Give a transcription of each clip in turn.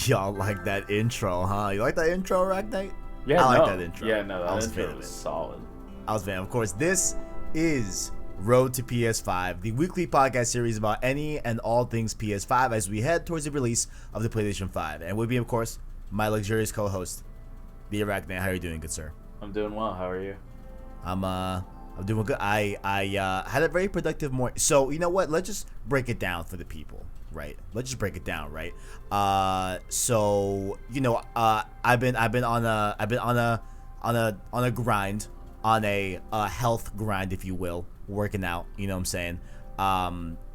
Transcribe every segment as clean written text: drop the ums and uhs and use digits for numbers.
Y'all like that intro, huh? You like that intro, ArachKnight? Yeah, I like that intro. Yeah, no, I was that intro was solid. I was a fan. Of course, this is Road to PS5, the weekly podcast series about any and all things PS5 as we head towards the release of the PlayStation 5. And with me, of course, my luxurious co-host, the ArachKnight. How are you doing, good sir? I'm doing well. How are you? I'm doing good. I had a very productive morning. So you know what? Let's just break it down for the people, right? Let's just break it down, right? So you know, I've been on a grind, on a health grind, if you will, working out. You know what I'm saying?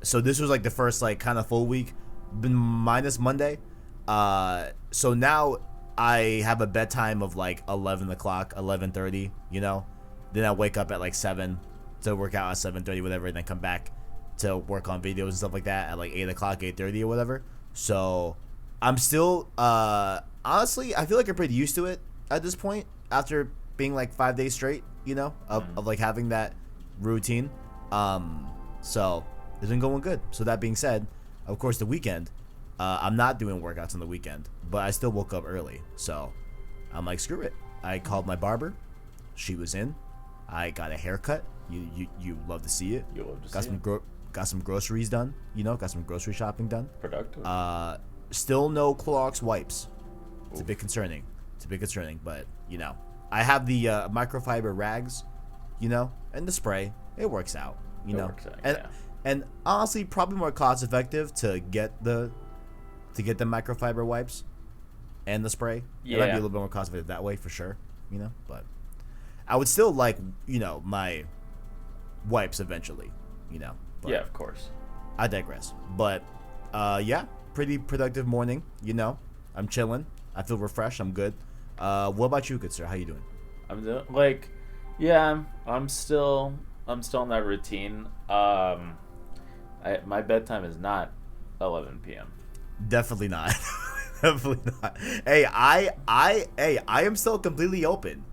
So this was like the first like kind of full week, minus Monday. So now I have a bedtime of like 11 o'clock, 11:30. You know. Then I wake up at like 7 to work out at 7:30, whatever, and then come back to work on videos and stuff like that at like 8 o'clock, 8:30 or whatever. So I'm still, honestly, I feel like I'm pretty used to it at this point after being like 5 days straight, you know, of like having that routine. So it's been going good. So that being said, of course, the weekend, I'm not doing workouts on the weekend, but I still woke up early. So I'm like, screw it. I called my barber. She was in. I got a haircut. You love to see it. You love to see it. Got some groceries done. You know, got some grocery shopping done. Productive. Still no Clorox wipes. It's a bit concerning. But you know, I have the microfiber rags. You know, and the spray. It works out. You know, and honestly, probably more cost effective to get the microfiber wipes and the spray. Yeah. It might be a little bit more cost effective that way for sure. You know, but I would still like, you know, my wipes eventually, you know. But yeah, of course. I digress. But, yeah, pretty productive morning, you know. I'm chilling. I feel refreshed. I'm good. What about you, good sir? How you doing? I'm doing, like, yeah, I'm still in that routine. My bedtime is not 11 p.m. Definitely not. Definitely not. Hey, I am still completely open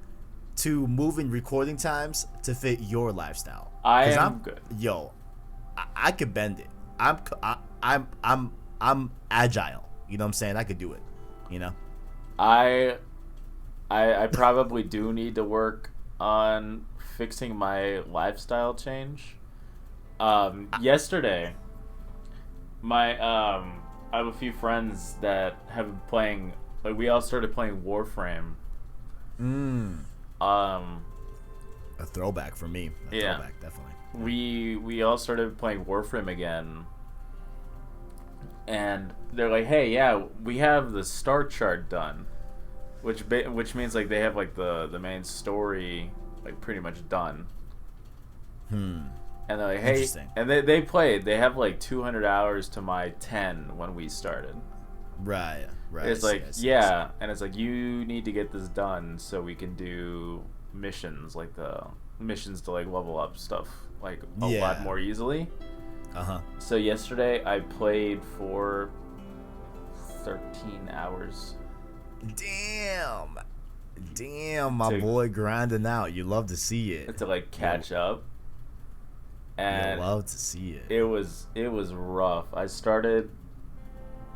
to moving recording times to fit your lifestyle. I'm good. Yo, I could bend it. I'm agile. You know what I'm saying? I could do it. You know. I probably do need to work on fixing my lifestyle change. Yesterday, I have a few friends that have been playing. Like, we all started playing Warframe. A throwback for me. Throwback, definitely. We all started playing Warframe again, and they're like, "Hey, yeah, we have the start chart done," which means like they have like the main story like pretty much done. And they're like, "Hey," and they played. They have like 200 hours to my 10 when we started. Right. It's like, yeah, and it's like, you need to get this done so we can do missions, like the missions to like level up stuff like a lot more easily. So yesterday I played for 13 hours. Damn, my boy grinding out. You love to see it. To like catch up. And you love to see it. It was rough. I started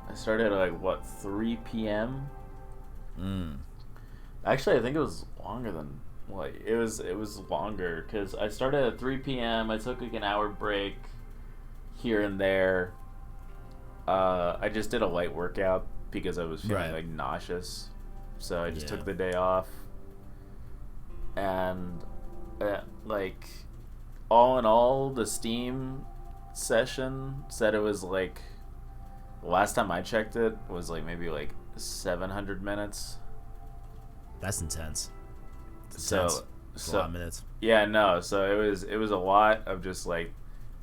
at like what, 3 p.m. Actually, I think it was longer than like it was longer because I started at 3 p.m. I took like an hour break here and there. I just did a light workout because I was feeling like nauseous, so I just took the day off. And like all in all, the Steam session said it was like, last time I checked it was like maybe like 700 minutes. That's intense. So a lot of minutes. Yeah, no. So it was a lot of just like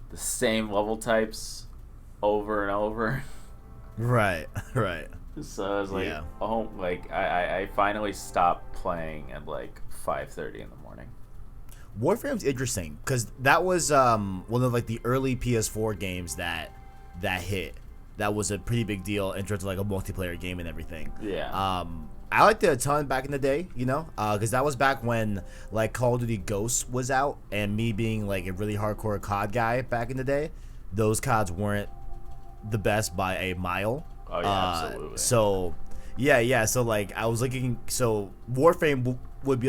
the same level types over and over. Right. So I was like, oh, like I finally stopped playing at like 5:30 in the morning. Warframe's interesting because that was one of like the early PS4 games that hit. That was a pretty big deal in terms of like a multiplayer game and everything. Yeah. I liked it a ton back in the day, you know, because that was back when like Call of Duty Ghosts was out, and me being like a really hardcore COD guy back in the day, those CODs weren't the best by a mile. Oh yeah, absolutely. So Yeah. So like I was looking. So Warframe would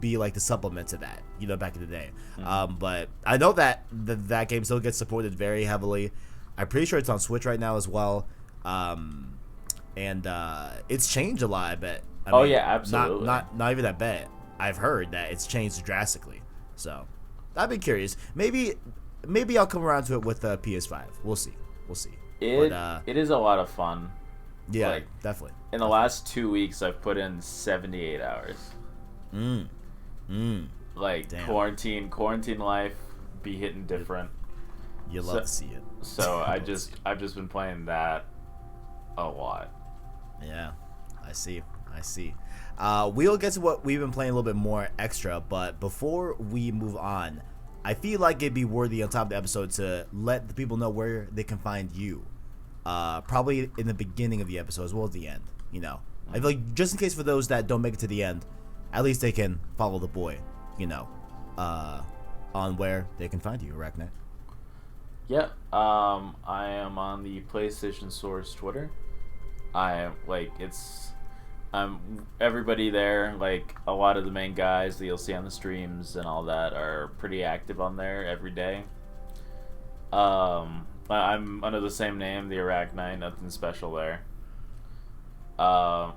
be like the supplement to that, back in the day. But I know that that game still gets supported very heavily. I'm pretty sure it's on Switch right now as well. And it's changed a lot. I bet. I mean, yeah, absolutely. Not even that bad. I've heard that it's changed drastically. So I've been curious. Maybe I'll come around to it with the PS5. We'll see. It is a lot of fun. Yeah, like, definitely. In the last 2 weeks, I've put in 78 hours. Like, damn. Quarantine life be hitting different. You love to see it. So I've just been playing that a lot. Yeah, I see. We'll get to what we've been playing a little bit more extra, but before we move on, I feel like it'd be worthy on top of the episode to let the people know where they can find you. Probably in the beginning of the episode as well as the end. I feel like just in case for those that don't make it to the end, at least they can follow the boy. On where they can find you, ArachKnight. Yeah. I am on the PlayStation Source Twitter. Everybody there, like a lot of the main guys that you'll see on the streams and all that are pretty active on there every day. I'm under the same name, the ArachKnight, nothing special there.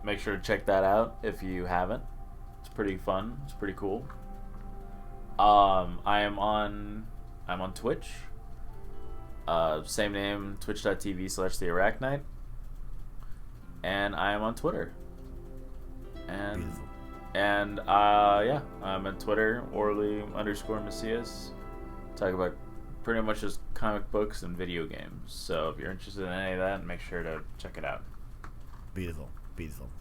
Make sure to check that out if you haven't. It's pretty fun. It's pretty cool. I'm on Twitch. Same name, twitch.tv/the ArachKnight. And I am on Twitter. And yeah, I'm on Twitter, Orly_Macias. Talk about pretty much just comic books and video games. So if you're interested in any of that, make sure to check it out. Beautiful.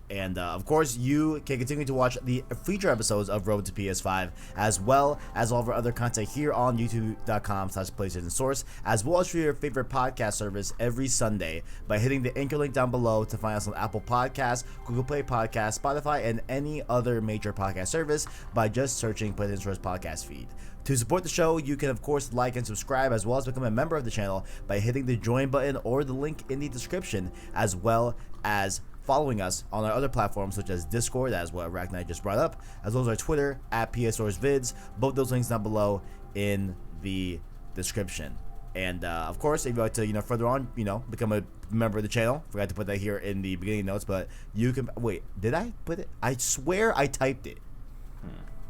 And of course, you can continue to watch the feature episodes of Road to PS5, as well as all of our other content here on youtube.com/PlayStation Source, as well as through your favorite podcast service every Sunday by hitting the anchor link down below to find us on Apple Podcasts, Google Play Podcasts, Spotify, and any other major podcast service by just searching PlayStation Source podcast feed. To support the show, you can of course like and subscribe, as well as become a member of the channel by hitting the join button or the link in the description, as well as following us on our other platforms such as Discord, as what ArachKnight just brought up, as well as our Twitter @PSSourceVids. Both those links down below in the description. And of course, if you'd like to, further on, become a member of the channel, forgot to put that here in the beginning notes, but you can, wait, did I put it? I swear I typed it.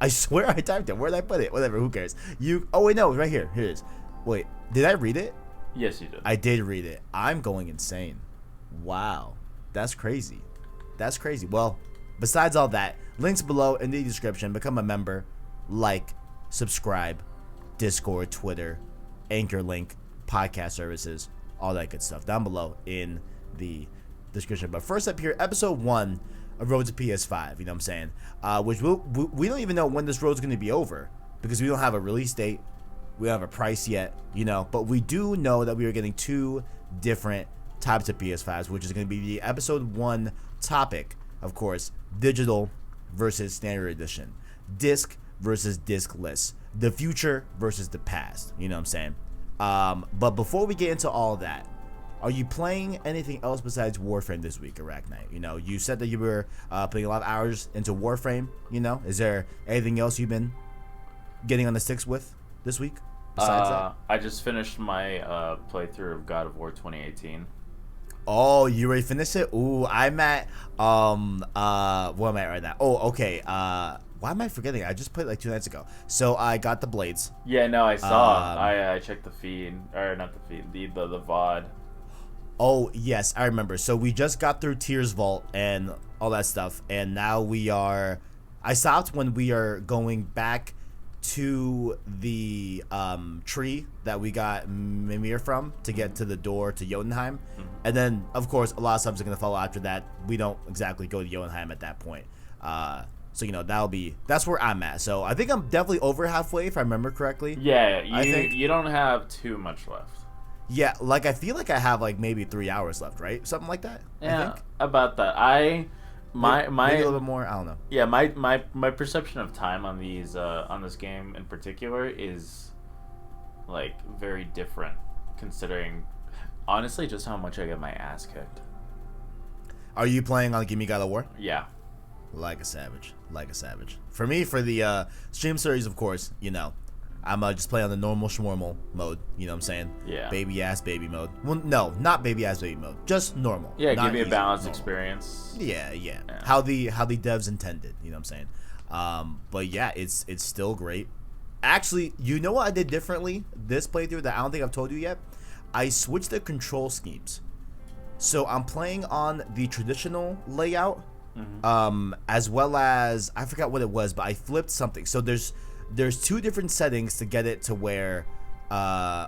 I swear I typed it. Where did I put it? Whatever, who cares? Oh wait, no, right here. Here it is. Wait, did I read it? Yes, you did. I did read it. I'm going insane. Wow. That's crazy. Well, besides all that, links below in the description. Become a member, like, subscribe, Discord, Twitter, Anchor link, podcast services, all that good stuff down below in the description. But first up here, episode 1 of Road to PS5, you know what I'm saying? Which we don't even know when this road's going to be over, because we don't have a release date. We don't have a price yet, but we do know that we are getting 2 different types of PS5s, which is going to be the episode 1 topic, of course, digital versus standard edition, disc versus discless, the future versus the past, you know what I'm saying? But before we get into all that, are you playing anything else besides Warframe this week, ArachKnight? You said that you were putting a lot of hours into Warframe, is there anything else you've been getting on the sticks with this week besides that? I just finished my playthrough of God of War 2018. Oh, you already finished it? Ooh, I'm at what am I at right now? Oh, okay. Why am I forgetting? I just played like 2 nights ago. So I got the blades. Yeah, no, I saw. I checked the feed, or not the feed, the VOD. Oh yes, I remember. So we just got through Tears Vault and all that stuff, and now we are. I stopped when we are going back to the tree that we got Mimir from to get to the door to Jotunheim. And then of course a lot of stuff is going to follow after that. We don't exactly go to Jotunheim at that point, so that's where I'm at. So I think I'm definitely over halfway if I remember correctly. Yeah, you don't have too much left. Yeah, like I feel like I have like maybe 3 hours left, right? Something like that. Yeah, I think. About that. Maybe a little bit more. I don't know. Yeah, my perception of time on these on this game in particular is like very different, considering honestly just how much I get my ass kicked. Are you playing on Gimme God of War? Yeah. Like a savage. Like a savage. For me, for the stream series, of course, you know, I'm just playing on the normal schmormal mode. You know what I'm saying? Yeah. Baby ass baby mode. Well, no, not baby ass baby mode. Just normal. Yeah, not give you a easy, balanced normal. experience. Yeah. How the devs intended. You know what I'm saying? But yeah, it's still great. Actually, you know what I did differently this playthrough that I don't think I've told you yet? I switched the control schemes. So I'm playing on the traditional layout, as well as I forgot what it was, but I flipped something. So there's 2 different settings to get it to where I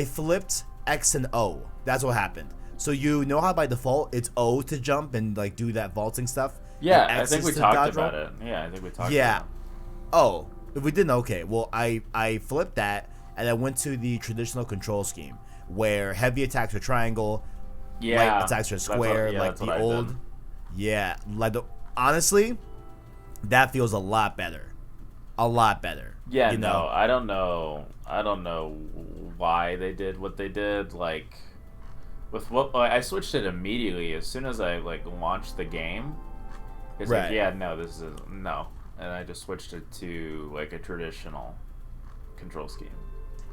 flipped X and O. That's what happened. So you know how by default it's O to jump and like do that vaulting stuff? Yeah, I think we talked about it. Yeah, I think we talked about it. Oh, if we didn't, okay. Well, I flipped that and I went to the traditional control scheme where heavy attacks are triangle, light attacks are square, like the old. Yeah, like honestly, that feels a lot better. A lot better. Yeah, you know? I don't know why they did what they did. Like, with what I switched it immediately as soon as I like launched the game. It's like, yeah, no, this is no, and I just switched it to like a traditional control scheme.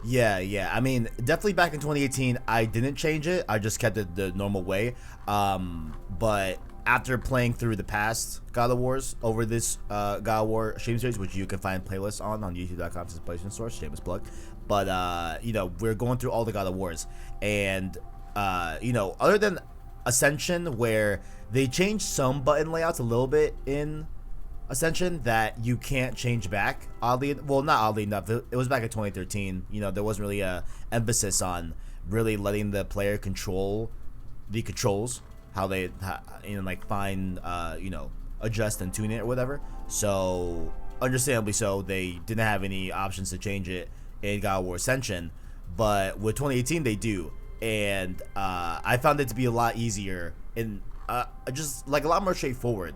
Yeah. I mean, definitely back in 2018, I didn't change it. I just kept it the normal way. But after playing through the past God of Wars over this God of War stream series, which you can find playlists on youtube.com/PlayStation Store, shameless plug. But you know, we're going through all the God of Wars, and you know, other than Ascension, where they changed some button layouts a little bit in Ascension that you can't change back. Oddly, well, not oddly enough, it was back in 2013. You know, there wasn't really a emphasis on really letting the player control the controls, how they, you know, like find, you know, adjust and tune it or whatever. So, understandably so, they didn't have any options to change it in God of War Ascension. But with 2018, they do. And I found it to be a lot easier and just like a lot more straightforward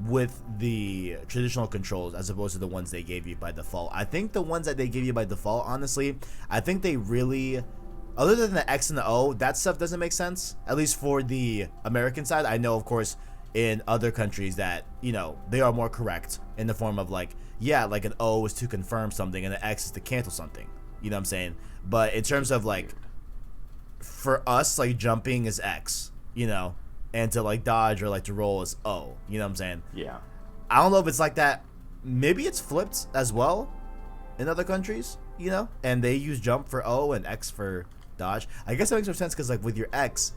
with the traditional controls as opposed to the ones they gave you by default. I think the ones that they give you by default, honestly, I think they really, other than the X and the O, that stuff doesn't make sense, at least for the American side. I know, of course, in other countries that, you know, they are more correct in the form of like, yeah, like an O is to confirm something and an X is to cancel something. You know what I'm saying? But in terms of like, for us, like jumping is X, you know, and to like dodge or like to roll is O. You know what I'm saying? Yeah. I don't know if it's like that. Maybe it's flipped as well in other countries, you know, and they use jump for O and X for dodge. I guess that makes more sense because like with your X,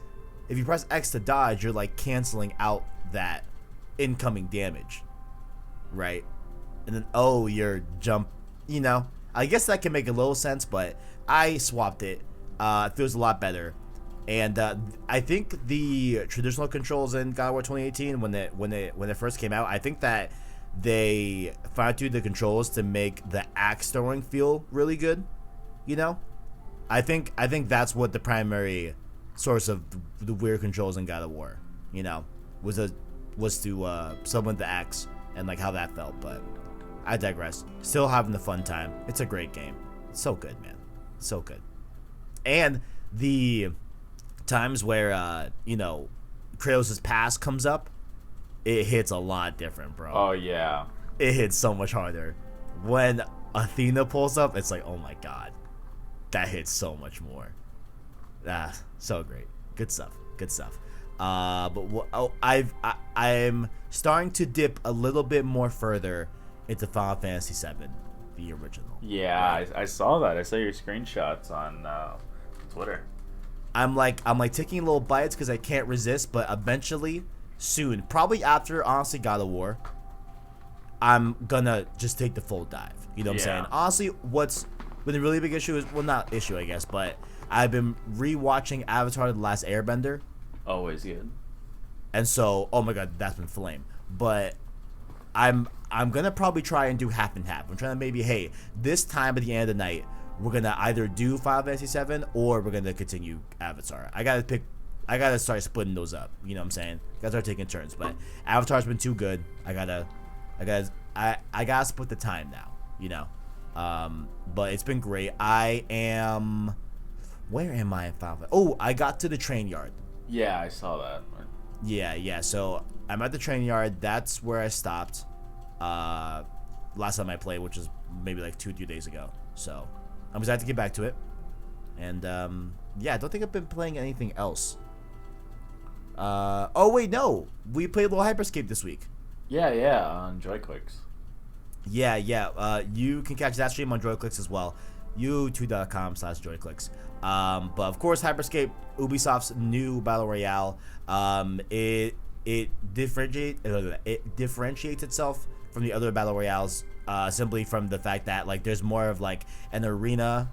if you press X to dodge, you're like canceling out that incoming damage, right? And then O, your jump, you know. I guess that can make a little sense, but I swapped it. It feels a lot better. And I think the traditional controls in God of War 2018, when it first came out, I think that they fine-tuned the controls to make the axe throwing feel really good. You know, I think that's what the primary source of the weird controls in God of War, you know, was to summon the axe and like how that felt. But I digress. Still having a fun time. It's a great game. It's so good, man. So good. And the times where you know, Kratos' past comes up, it hits a lot different, bro. Oh yeah, it hits so much harder. When Athena pulls up, it's like, oh my god, that hits so much more. So great. Good stuff. But I'm starting to dip a little bit more further into Final Fantasy VII, the original. Yeah, right? I saw that. I saw your screenshots on Twitter. I'm like taking little bites because I can't resist, but eventually, soon, probably after honestly God of War, I'm gonna just take the full dive. You know what I'm saying? Honestly, what's been a really big issue is, well, not issue I guess, but I've been rewatching Avatar: The Last Airbender. Always good. And so, oh my god, that's been flame. But I'm gonna probably try and do half and half. I'm trying to maybe, hey, this time at the end of the night, we're gonna either do Final Fantasy VII or we're gonna continue Avatar. I gotta start splitting those up. You know what I'm saying? Gotta start taking turns. But Avatar's been too good. I gotta split the time now. You know. But it's been great. Where am I in Final Fantasy? Oh, I got to the train yard. Yeah, I saw that. Yeah. So I'm at the training yard. That's where I stopped. Last time I played, which was maybe like 2-3 days ago. So I'm excited to get back to it. And yeah, I don't think I've been playing anything else. Oh wait, no, we played a little Hyperscape this week. Yeah, on JoyClicks. Yeah. You can catch that stream on JoyClicks as well. youtube.com/JoyClicks. But of course, Hyperscape, Ubisoft's new battle royale. It differentiates itself from the other battle royales simply from the fact that like there's more of like an arena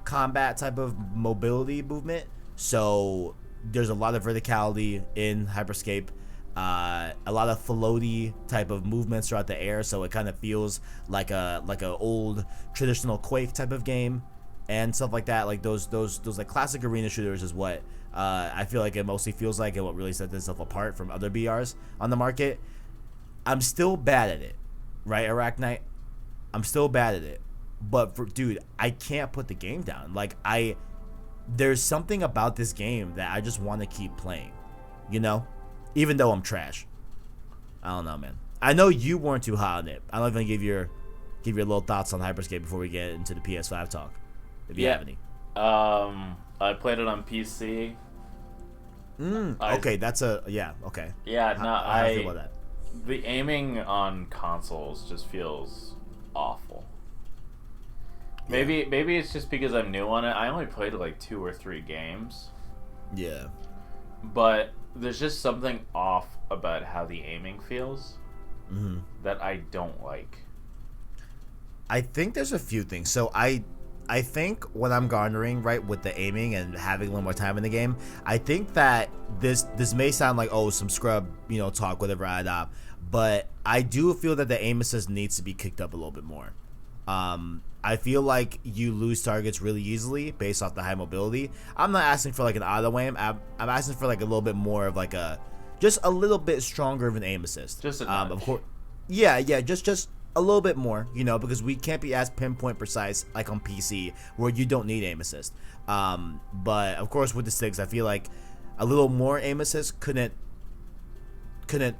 combat type of mobility movement. So there's a lot of verticality in Hyperscape, a lot of floaty type of movements throughout the air. So it kind of feels like a old traditional Quake type of game and stuff like that. Like those like classic arena shooters is what I feel like it mostly feels like, and what really sets itself apart from other BRs on the market. I'm still bad at it, right, ArachKnight? I'm still bad at it. But dude, I can't put the game down. Like there's something about this game that I just want to keep playing, you know, even though I'm trash. I don't know, man. I know you weren't too hot on it. I don't even give your little thoughts on Hyperscape before we get into the PS5 talk, if you have any. I played it on PC. Okay, that's a okay. Yeah, no, how do you feel about that? The aiming on consoles just feels awful. Maybe it's just because I'm new on it. I only played like 2 or 3 games. Yeah. But there's just something off about how the aiming feels that I don't like. I think there's a few things. So I think what I'm garnering right with the aiming and having a little more time in the game, I think that this may sound like some scrub talk, whatever, but I do feel that the aim assist needs to be kicked up a little bit more. I feel like you lose targets really easily based off the high mobility. I'm not asking for like an auto aim. I'm asking for like a little bit more of like just a little bit stronger of an aim assist. Just a nudge. Of course. Yeah, just a little bit more, because we can't be as pinpoint precise like on PC where you don't need aim assist. But of course with the sticks, I feel like a little more aim assist couldn't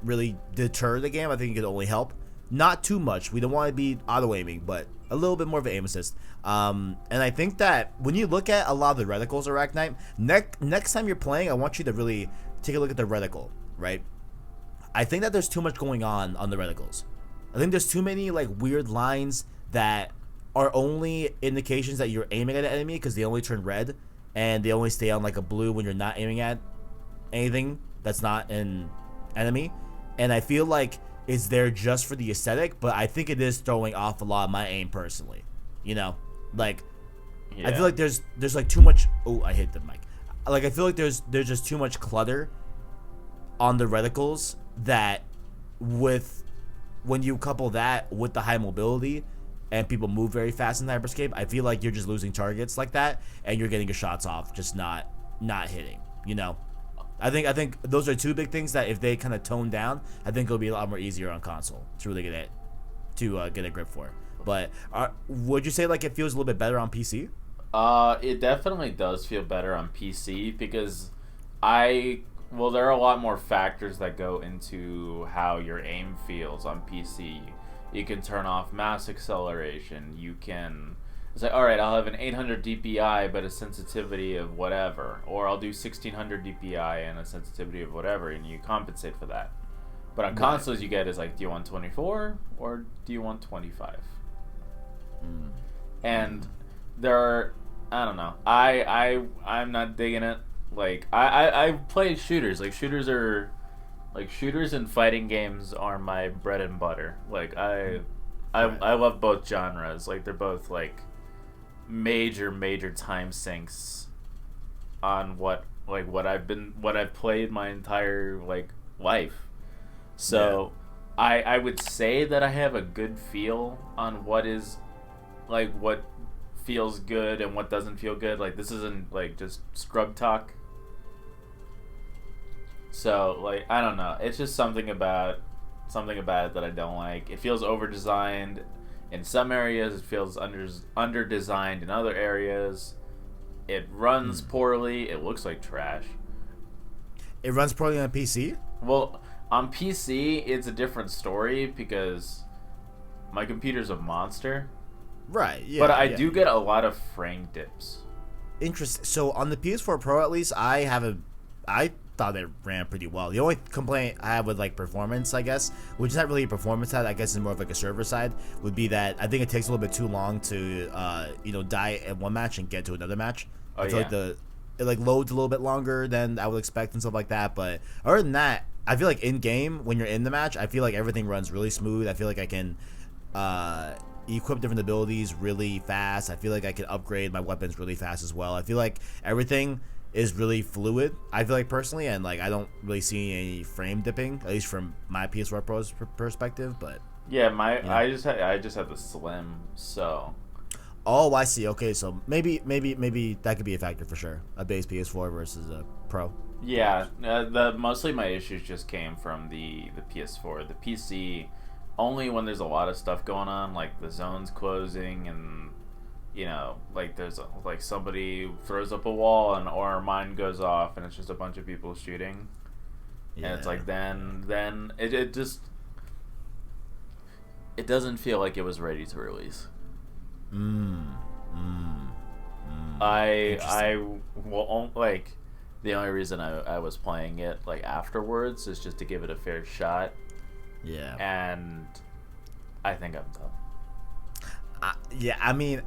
really deter the game. I think it could only help. Not too much. We don't want to be auto aiming, but a little bit more of an aim assist. And I think that when you look at a lot of the reticles, ArachKnight, next time you're playing, I want you to really take a look at the reticle, right? I think that there's too much going on the reticles. I think there's too many like weird lines that are only indications that you're aiming at an enemy because they only turn red and they only stay on like a blue when you're not aiming at anything that's not an enemy. And I feel like it's there just for the aesthetic, but I think it is throwing off a lot of my aim personally. Like I feel like there's like too much. Oh, I hit the mic. Like I feel like there's just too much clutter on the reticles that when you couple that with the high mobility and people move very fast in the Hyperscape, I feel like you're just losing targets like that and you're getting your shots off just not hitting. I think those are two big things that if they kind of tone down, I think it'll be a lot more easier on console to really get a grip for. But would you say like it feels a little bit better on PC? It definitely does feel better on PC because there are a lot more factors that go into how your aim feels on PC. You can turn off mass acceleration. You can say, all right, I'll have an 800 DPI but a sensitivity of whatever, or I'll do 1600 DPI and a sensitivity of whatever, and you compensate for that. But on consoles, you get is like, do you want 24 or do you want 25? And there are, I don't know. I'm not digging it. Like I play shooters. Like shooters and fighting games are my bread and butter. Like I love both genres. Like they're both like major time sinks on what I've played my entire like life. So I would say that I have a good feel on what feels good and what doesn't feel good. Like this isn't like just scrub talk. So like I don't know. It's just something about it that I don't like. It feels over designed in some areas. It feels under designed in other areas. It runs poorly. It looks like trash. It runs poorly on PC? Well, on PC, it's a different story because my computer's a monster. Right, yeah. But I do get a lot of frame dips. Interesting. So on the PS4 Pro, at least, I thought it ran pretty well. The only complaint I have with like performance, I guess, which is not really a performance side, I guess it's more of like a server side, would be that I think it takes a little bit too long to die at one match and get to another match. I feel like it like loads a little bit longer than I would expect and stuff like that. But other than that, I feel like in game when you're in the match, I feel like everything runs really smooth. I feel like I can equip different abilities really fast. I feel like I can upgrade my weapons really fast as well. I feel like everything is really fluid, I feel like, personally, and like I don't really see any frame dipping, at least from my PS4 Pro's perspective. But yeah, I just have the Slim, so. Oh, I see. Okay, so maybe that could be a factor for sure. A base PS4 versus a Pro. Yeah, mostly my issues just came from the PS4. The PC, only when there's a lot of stuff going on, like the zone's closing and like there's like somebody throws up a wall or a mine goes off and it's just a bunch of people shooting. Yeah. And it's like then it just it doesn't feel like it was ready to release. I will like the only reason I was playing it like afterwards is just to give it a fair shot. Yeah. And I think I'm done. Yeah, I mean,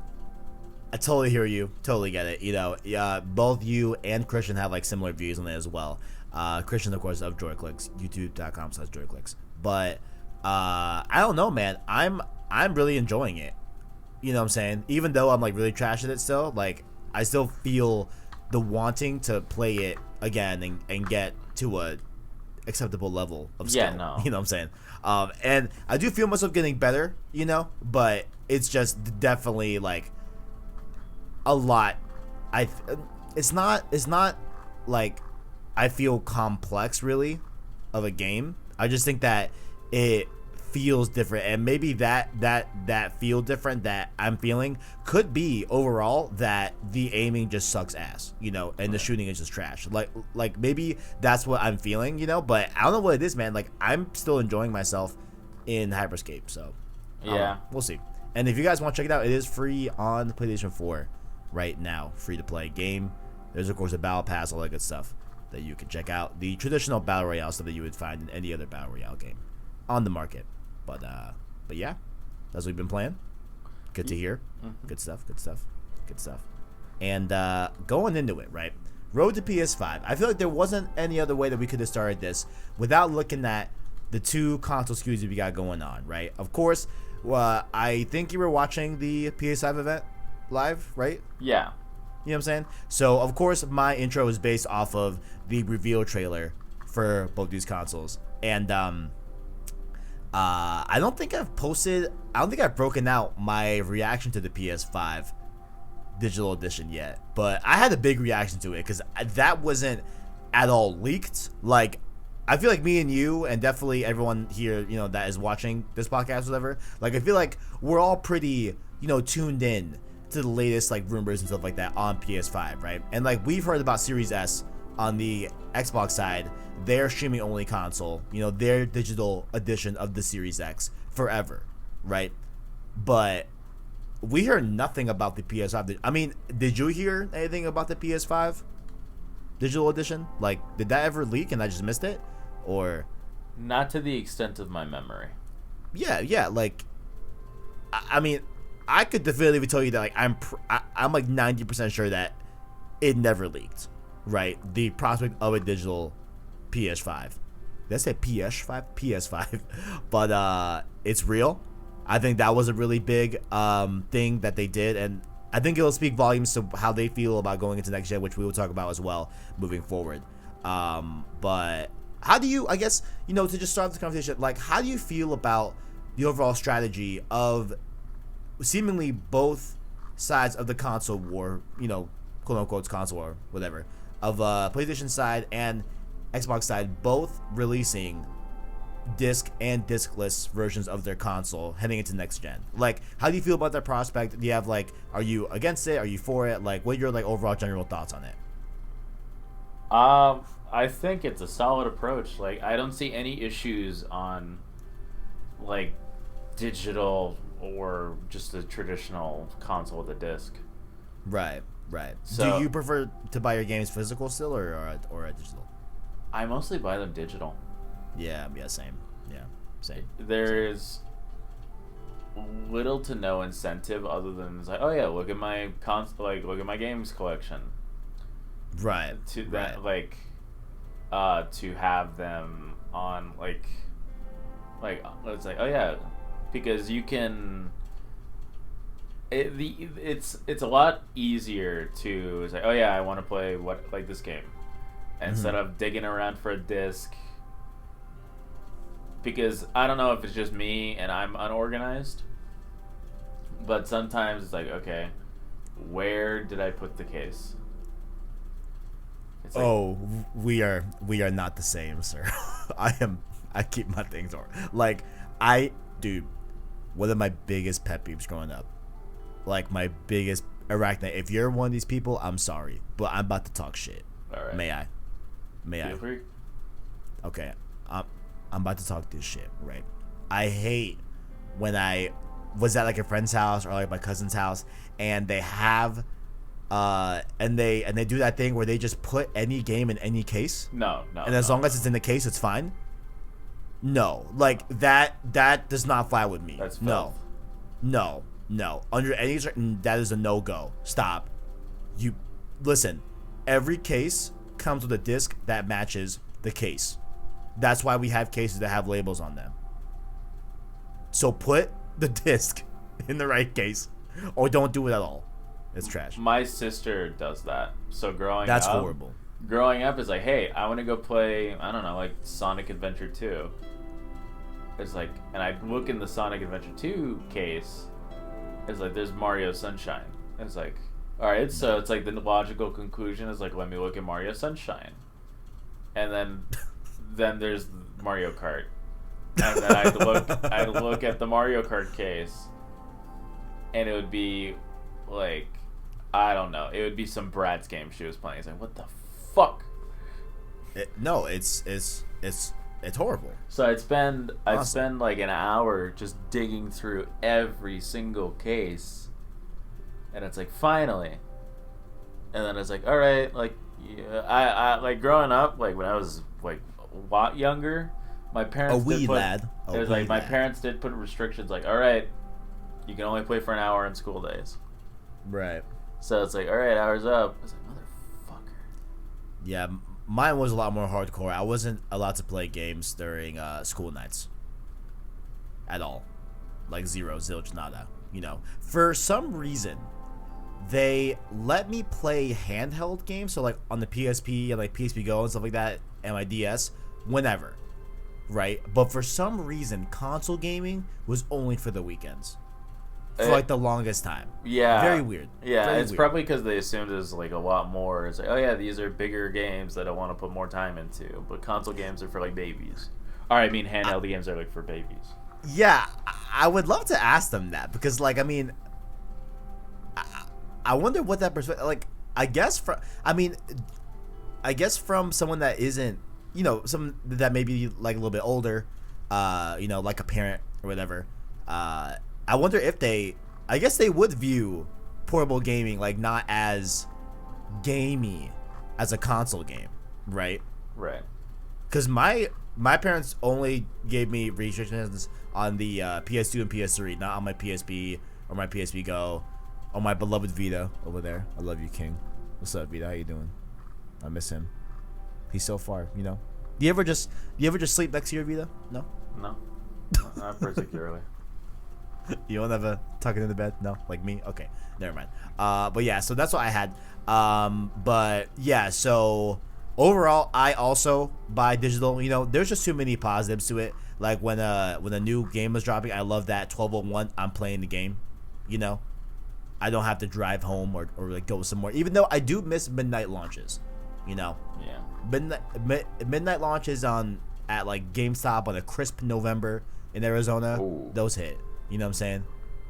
I totally hear you. Totally get it. Both you and Christian have like similar views on it as well. Christian, of course, of JoyClicks, youtube.com/JoyClicks. But I don't know, man. I'm really enjoying it. You know what I'm saying? Even though I'm like really trash at it still, like I still feel the wanting to play it again and get to a acceptable level of skill. Yeah, no. You know what I'm saying? And I do feel myself getting better, but it's just definitely like a lot. It's not like I feel complex really of a game. I just think that it feels different, and maybe that feel different that I'm feeling could be overall that the aiming just sucks ass, and the shooting is just trash. Like maybe that's what I'm feeling, but I don't know what it is, man. Like I'm still enjoying myself in Hyperscape, so yeah, we'll see. And if you guys want to check it out, it is free on the PlayStation 4 right now, free to play game. There's of course a battle pass, all that good stuff that you can check out. The traditional battle royale stuff that you would find in any other battle royale game on the market. But yeah, that's what we've been playing. Good to hear. Mm-hmm. Good stuff. And going into it, right? Road to PS5. I feel like there wasn't any other way that we could have started this without looking at the two console SKUs that we got going on, right? Of course, I think you were watching the PS5 event live, right? Yeah. You know what I'm saying? So, of course, my intro is based off of the reveal trailer for both these consoles. And I don't think I've broken out my reaction to the PS5 Digital Edition yet, but I had a big reaction to it because that wasn't at all leaked. Like, I feel like me and you, and definitely everyone here, that is watching this podcast or whatever, like, I feel like we're all pretty, tuned in to the latest, like, rumors and stuff like that on PS5, right? And, like, we've heard about Series S on the Xbox side, their streaming only console, their digital edition of the Series X forever, right? But we heard nothing about the PS5. I mean, did you hear anything about the PS5 digital edition? Like, did that ever leak and I just missed it? Or not to the extent of my memory. Yeah, like I mean, I could definitively tell you that like I'm like 90% sure that it never leaked. Right, the prospect of a digital PS5. Did I say PS5? PS5. But it's real. I think that was a really big thing that they did, and I think it'll speak volumes to how they feel about going into next gen, which we will talk about as well moving forward. But how do you, I guess, to just start this conversation, like, how do you feel about the overall strategy of seemingly both sides of the console war, quote unquote console war, whatever, of PlayStation side and Xbox side, both releasing disc and discless versions of their console heading into next gen? Like, how do you feel about that prospect? Do you have like, are you against it? Are you for it? Like, what are your like overall general thoughts on it? I think it's a solid approach. Like, I don't see any issues on, like, digital or just a traditional console with a disc. Right, right. So, do you prefer to buy your games physical still or a digital? I mostly buy them digital. Yeah, same. Yeah, same. There's little to no incentive other than it's like, oh yeah, look at my look at my games collection. Right. To that, like, to have them on like it's like, oh yeah, because you can. It's a lot easier to say, oh yeah, I want to play this game, instead of digging around for a disc. Because I don't know if it's just me and I'm unorganized, but sometimes it's like, okay, where did I put the case? It's like, we are not the same, sir. I keep my things on. Like, dude, one of my biggest pet peeves growing up, like my biggest ArachKnight. If you're one of these people, I'm sorry, but I'm about to talk shit. All right. May I? Feel free. Okay. I'm about to talk this shit, right? I hate when I was at like a friend's house or like my cousin's house and they have and they do that thing where they just put any game in any case. No. And as long as it's in the case, it's fine. No. Like that does not fly with me. That's filth. No. Under any that is a no-go. Stop. You listen, every case comes with a disc that matches the case. That's why we have cases that have labels on them. So put the disc in the right case, or don't do it at all. It's trash. My sister does that. So that's horrible. Growing up is like, hey, I want to go play, I don't know, like Sonic Adventure 2. It's like, and I look in the Sonic Adventure 2 case. It's like, there's Mario Sunshine. It's like, all right, so it's like the logical conclusion is like, let me look at Mario Sunshine, and then there's Mario Kart, and then I'd look at the Mario Kart case, and it would be like, I don't know, it would be some Bratz game she was playing. It's like, what the fuck? No, it's horrible. So I'd spend like an hour just digging through every single case, and it's like, finally, and then it's like, all right, like, yeah, I like growing up, like when I was like a lot younger, my parents my parents did put restrictions, like, all right, you can only play for an hour on school days. Right. So it's like, all right, hour's up. I was like, motherfucker. Yeah, mine was a lot more hardcore. I wasn't allowed to play games during school nights at all. Like zero, zilch, nada. You know, for some reason, they let me play handheld games, so like on the PSP and like PSP Go and stuff like that, and my DS, whenever, right? But for some reason, console gaming was only for the weekends. For like the longest time. Yeah. Very weird. Yeah, Very it's weird. probably because they assumed it was like a lot more. It's like, oh yeah, these are bigger games that I want to put more time into. But console games are for like babies. Or I mean, handheld games are like for babies. Yeah, I would love to ask them that, because like, I mean, I wonder what that perspective, like, I guess from someone that isn't, you know, some that may be like a little bit older, you know, like a parent or whatever, I wonder if I guess they would view portable gaming like not as gamey as a console game, right? Right. Because my parents only gave me restrictions on the PS2 and PS3, not on my PSP or my PSP Go or my beloved Vita over there. I love you, King. What's up, Vita? How you doing? I miss him. He's so far, you know. Do you ever just sleep next to your Vita? No. No, not particularly. You don't ever tuck it in the bed? No, like me. Okay, never mind. But yeah, so that's what I had. But yeah, so overall, I also buy digital. You know, there's just too many positives to it. Like when a new game was dropping, I love that 12:01. I'm playing the game. You know, I don't have to drive home or like go somewhere. Even though I do miss midnight launches. You know. Yeah. Midnight launches at like GameStop on a crisp November in Arizona. Ooh. Those hit. You know what I'm saying?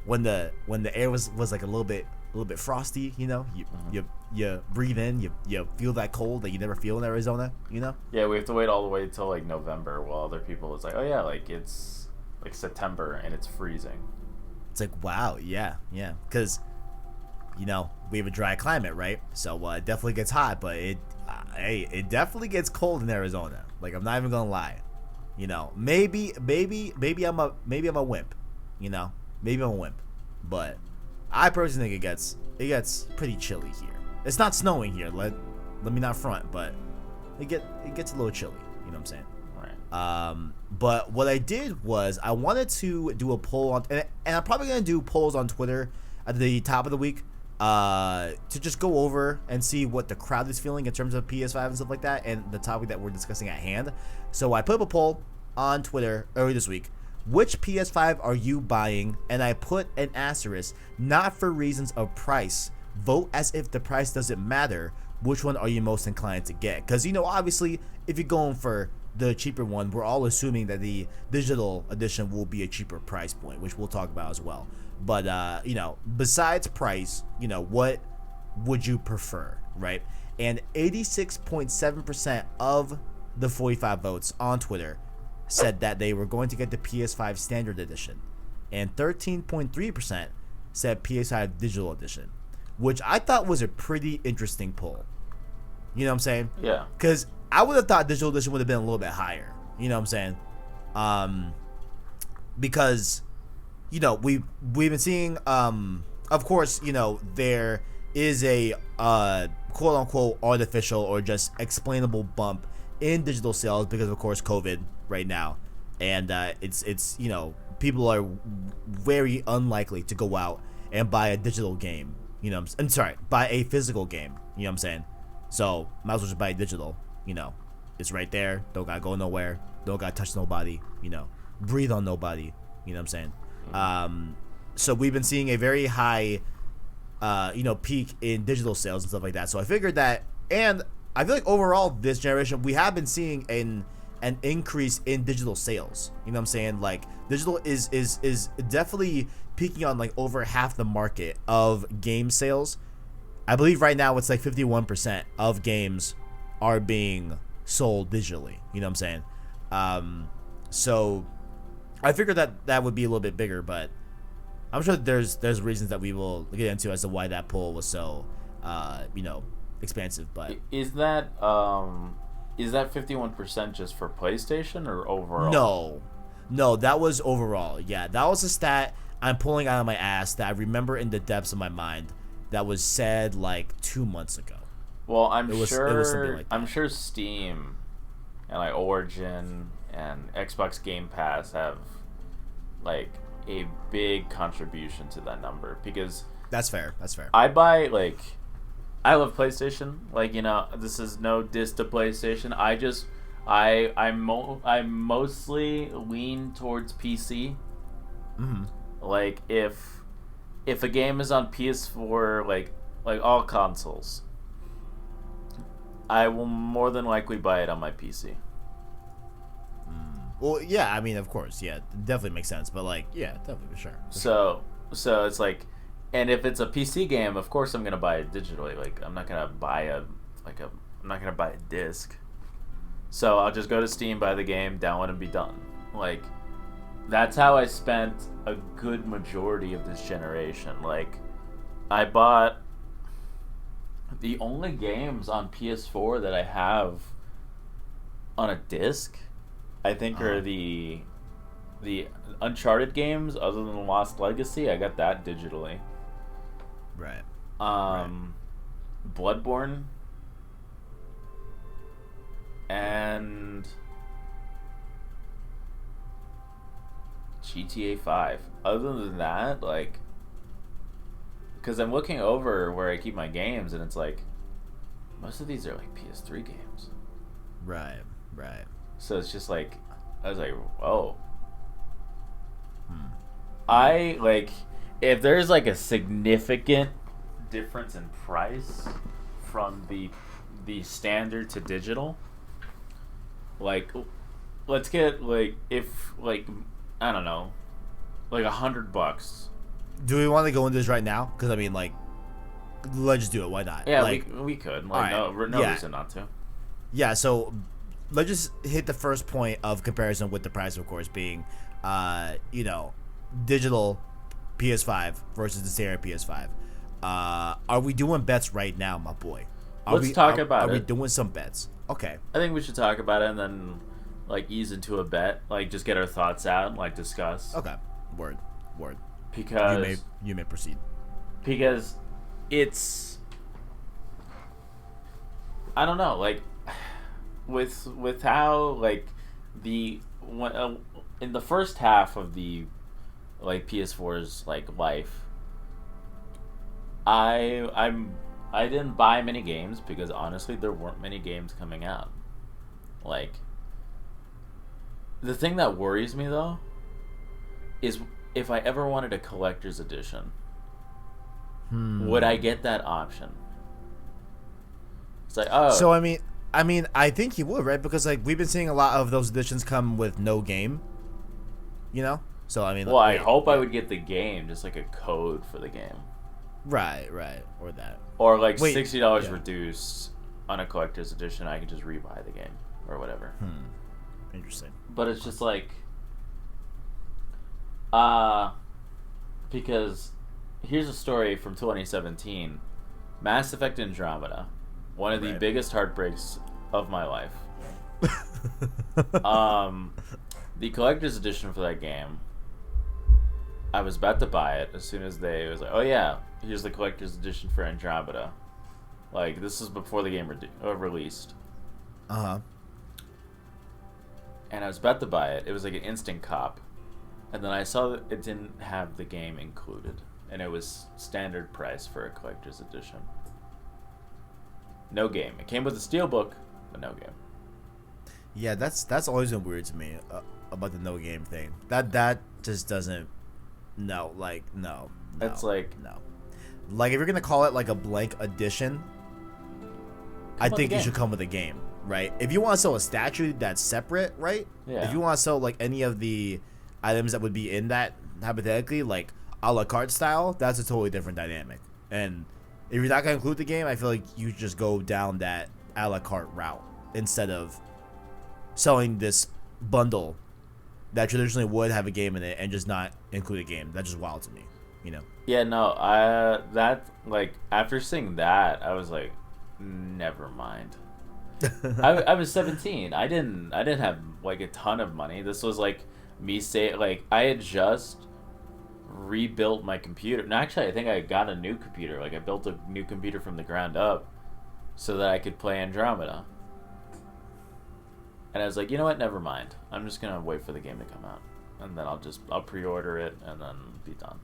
When the air was like a little bit little bit frosty. You breathe in, you feel that cold that you never feel in Arizona. Yeah, we have to wait all the way till like November, while other people it's like, oh yeah, like it's like September and it's freezing. It's like, wow, yeah, because we have a dry climate, right? So it definitely gets hot, but it definitely gets cold in Arizona. Like, I'm not even gonna lie. Maybe I'm a wimp. Maybe I'm a wimp, but I personally think it gets pretty chilly here. It's not snowing here. Let me not front, but it gets a little chilly. You know what I'm saying? Right. But what I did was I wanted to do a poll and I'm probably gonna do polls on Twitter at the top of the week. To just go over and see what the crowd is feeling in terms of PS5 and stuff like that, and the topic that we're discussing at hand. So I put up a poll on Twitter earlier this week. Which PS5 are you buying? And I put an asterisk, not for reasons of price. Vote as if the price doesn't matter. Which one are you most inclined to get? Because, obviously, if you're going for the cheaper one, we're all assuming that the digital edition will be a cheaper price point, which we'll talk about as well. But, besides price, what would you prefer, right? And 86.7% of the 45 votes on Twitter said that they were going to get the PS5 Standard Edition. And 13.3% said PS5 Digital Edition, which I thought was a pretty interesting poll. You know what I'm saying? Yeah. Because I would have thought Digital Edition would have been a little bit higher. You know what I'm saying? Because... we've been seeing, of course, there is a quote unquote artificial or just explainable bump in digital sales because of course COVID right now, and it's people are very unlikely to go out and buy a digital game. I'm sorry, buy a physical game. You know what I'm saying? So might as well just buy digital. It's right there. Don't gotta go nowhere. Don't gotta touch nobody. Breathe on nobody. You know what I'm saying? So we've been seeing a very high, peak in digital sales and stuff like that. So I figured that, and I feel like overall this generation, we have been seeing an increase in digital sales. You know what I'm saying? Like, digital is definitely peaking on like over half the market of game sales. I believe right now it's like 51% of games are being sold digitally. You know what I'm saying? So I figured that would be a little bit bigger, but I'm sure there's reasons that we will get into as to why that poll was so expansive. But is that 51% just for PlayStation or overall? No, that was overall. Yeah, that was a stat I'm pulling out of my ass that I remember in the depths of my mind that was said like 2 months ago. Well, I'm sure like that. I'm sure Steam and like Origin and Xbox Game Pass have like a big contribution to that number, because that's fair. I love PlayStation. Like, this is no diss to PlayStation. I mostly lean towards PC. Mm-hmm. Like, if a game is on PS4, like all consoles, I will more than likely buy it on my PC. Well, yeah, I mean, of course, yeah, it definitely makes sense. But like, yeah, definitely for sure. So it's like, and if it's a PC game, of course I'm gonna buy it digitally. Like, I'm not gonna buy a disc. So I'll just go to Steam, buy the game, download, and be done. Like, that's how I spent a good majority of this generation. Like, I bought the only games on PS4 that I have on a disc, I think, are the Uncharted games, other than Lost Legacy. I got that digitally. Right. Bloodborne and GTA 5. Other than that, like, because I'm looking over where I keep my games, and it's like, most of these are like PS3 games. Right. So it's just like, I was like, whoa. I, like, if there's like a significant difference in price from the standard to digital, like, let's get, like, if, like, I don't know, like $100. Do we want to go into this right now? Because I mean, like, let's just do it. Why not? Yeah, like, we could. Like, no reason not to. Yeah, so let's just hit the first point of comparison with the price, of course, being, digital PS5 versus the standard PS5. Are we doing bets right now, my boy? Let's talk about it. Are we doing some bets? Okay. I think we should talk about it and then, like, ease into a bet. Like, just get our thoughts out and, like, discuss. Okay. Word. Because... You may proceed. Because it's... I don't know, like... With how, like, in the first half of the, like, PS4's, like, life, I didn't buy many games because honestly there weren't many games coming out. Like, the thing that worries me though is if I ever wanted a collector's edition, would I get that option? It's like, oh. So I mean, I think you would, right? Because, like, we've been seeing a lot of those editions come with no game, So, I mean... Well, I hope I would get the game, just, like, a code for the game. Right. Or that. Or, like, $60 reduced on a collector's edition, I can just rebuy the game. Or whatever. Interesting. But it's just, like... Because... Here's a story from 2017. Mass Effect Andromeda. One of the biggest heartbreaks of my life. The collector's edition for that game, I was about to buy it as soon as it was like, oh yeah, here's the collector's edition for Andromeda. Like, this is before the game released. And I was about to buy it. It was like an instant cop. And then I saw that it didn't have the game included. And it was standard price for a collector's edition. No game. It came with a steelbook, but no game. Yeah, that's always been weird to me about the no game thing. That just doesn't. No. It's like no. Like, if you're gonna call it like a blank edition, I think it should come with a game, right? If you want to sell a statue that's separate, right? Yeah. If you want to sell like any of the items that would be in that hypothetically, like a la carte style, that's a totally different dynamic. And if you're not going to include the game, I feel like you just go down that a la carte route instead of selling this bundle that traditionally would have a game in it and just not include a game. That's just wild to me, Yeah, no, like, after seeing that, I was like, never mind. I was 17. I didn't have, like, a ton of money. This was, like, me like, I had just rebuilt my computer. No, actually, I think I got a new computer. Like, I built a new computer from the ground up so that I could play Andromeda. And I was like, you know what? Never mind. I'm just gonna wait for the game to come out, and then I'll pre-order it and then be done.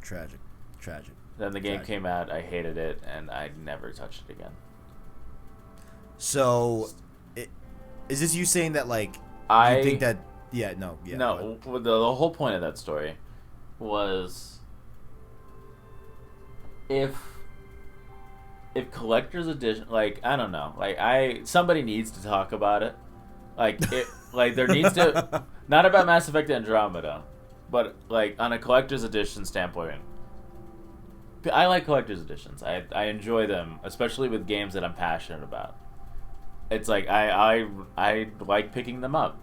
Tragic. Then the game came out. I hated it, and I never touched it again. So, is this you saying that, like, you think that? Yeah. No. The whole point of that story was if collector's edition, like, I don't know, like, somebody needs to talk about it, like, like, there needs to, not about Mass Effect Andromeda, but, like, on a collector's edition standpoint. I like collector's editions. I enjoy them, especially with games that I'm passionate about. It's like I like picking them up.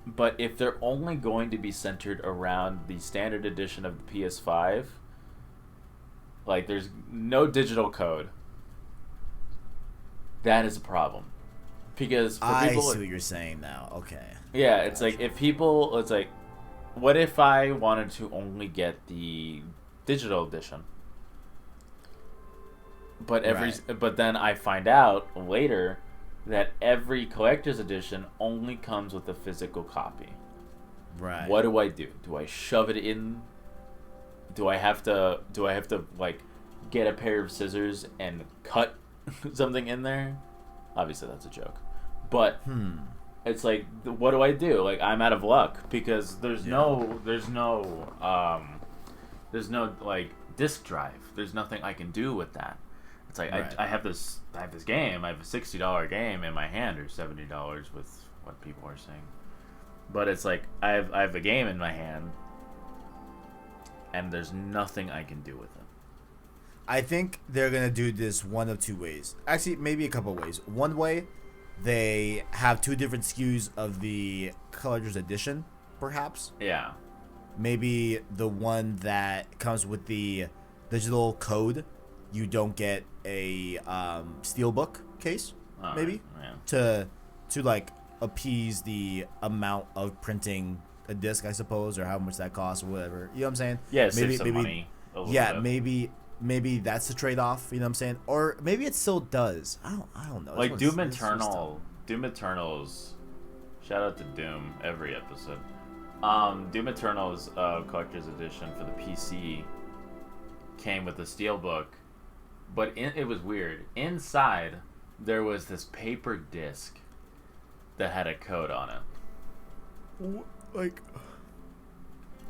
But if they're only going to be centered around the standard edition of the PS5, like, there's no digital code, that is a problem. Because for people, I see what you're saying now. Okay. Yeah, it's like, if people, it's like, what if I wanted to only get the digital edition? But but then I find out later that every collector's edition only comes with a physical copy. Right. What do I do? Do I shove it in? Do I have to like, get a pair of scissors and cut something in there? Obviously that's a joke. But it's like, what do I do? Like, I'm out of luck because there's no like disk drive. There's nothing I can do with that. It's like, I have this game. I have a $60 game in my hand, or $70 with what people are saying. But it's like, I have a game in my hand, and there's nothing I can do with it. I think they're gonna do this one of two ways. Actually, maybe a couple of ways. One way, they have 2 different SKUs of the collector's edition, perhaps. Yeah. Maybe the one that comes with the digital code, you don't get a steelbook case. Maybe to like appease the amount of printing a disc, I suppose, or how much that costs or whatever. You know what I'm saying? Yeah, maybe some money. Yeah, maybe that's the trade-off. You know what I'm saying? Or maybe it still does. I don't know. Like Doom Eternal. Doom Eternal's. Shout out to Doom every episode. Doom Eternal's collector's edition for the PC came with a steelbook, but it was weird. Inside there was this paper disc that had a code on it. Like,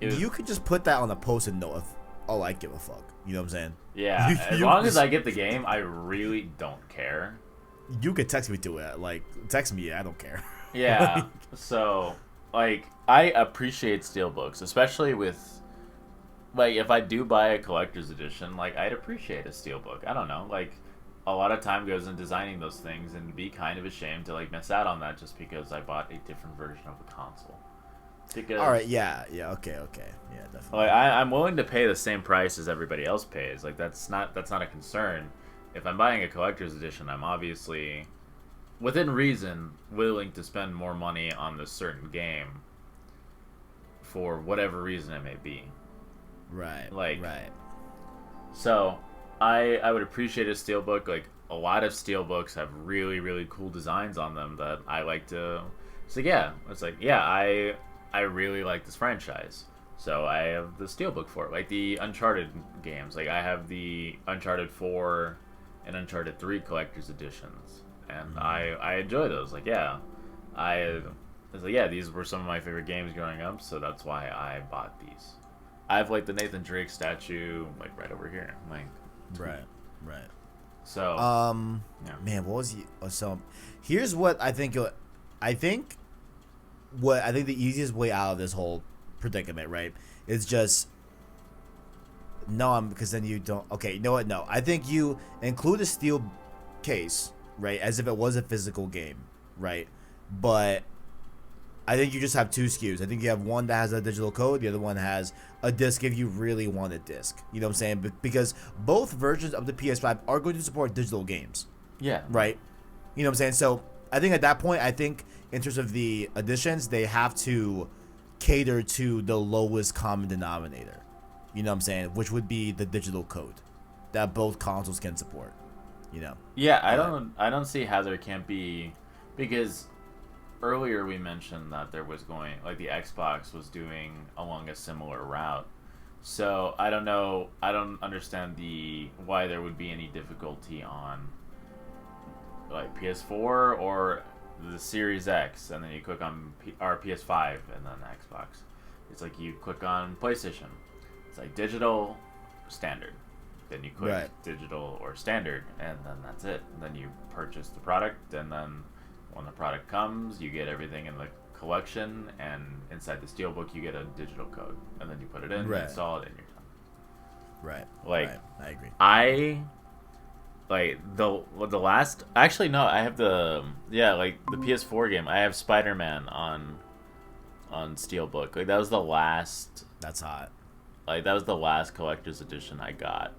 you could just put that on a post-it note if all I give a fuck. You know what I'm saying? Yeah, as long as I get the game, I really don't care. You could text me to it. Like, text me, I don't care. Yeah, so, like, I appreciate steelbooks, especially with, like, if I do buy a collector's edition, like, I'd appreciate a steelbook. I don't know, like, a lot of time goes in designing those things, and be kind of ashamed to, like, miss out on that just because I bought a different version of the console. Because, all right, yeah, okay, yeah, definitely. Like, I'm willing to pay the same price as everybody else pays. Like, that's not a concern. If I'm buying a collector's edition, I'm obviously, within reason, willing to spend more money on this certain game for whatever reason it may be. Right. Like, right. So, I would appreciate a steelbook. Like, a lot of steelbooks have really, really cool designs on them that I like to. So yeah, it's like, yeah, I really like this franchise, so I have the steelbook for it. Like the Uncharted games, like I have the Uncharted 4 and Uncharted 3 collector's editions, and I enjoy those. Like, yeah, I was like, yeah, these were some of my favorite games growing up, so that's why I bought these. I have like the Nathan Drake statue, like right over here, like. Right. So, yeah. Man, what was he? So, here's what I think. I think the easiest way out of this whole predicament, right, is just because then you don't. Okay, you know what? No, I think you include a steel case, right, as if it was a physical game, right, but I think you just have 2 SKUs. I think you have one that has a digital code, the other one has a disc if you really want a disc. You know what I'm saying? Because both versions of the PS5 are going to support digital games. Yeah. Right? You know what I'm saying? So I think at that point, in terms of the editions, they have to cater to the lowest common denominator. You know what I'm saying? Which would be the digital code that both consoles can support. You know? Yeah, I don't see how there can't be, because earlier we mentioned that there was going, like, the Xbox was doing along a similar route. So I don't know, I don't understand why there would be any difficulty on like PS4 or the Series X, and then you click on PS5 and then Xbox. It's like you click on PlayStation. It's like digital, standard. Then you click digital or standard, and then that's it. And then you purchase the product, and then when the product comes, you get everything in the collection, and inside the steelbook you get a digital code, and then you put it in, you install it, and you're done. Right. Like, I agree. I like the last. Actually, no. I have the PS4 game. I have Spider-Man on steelbook. Like, that was the last. That's hot. Like, that was the last collector's edition I got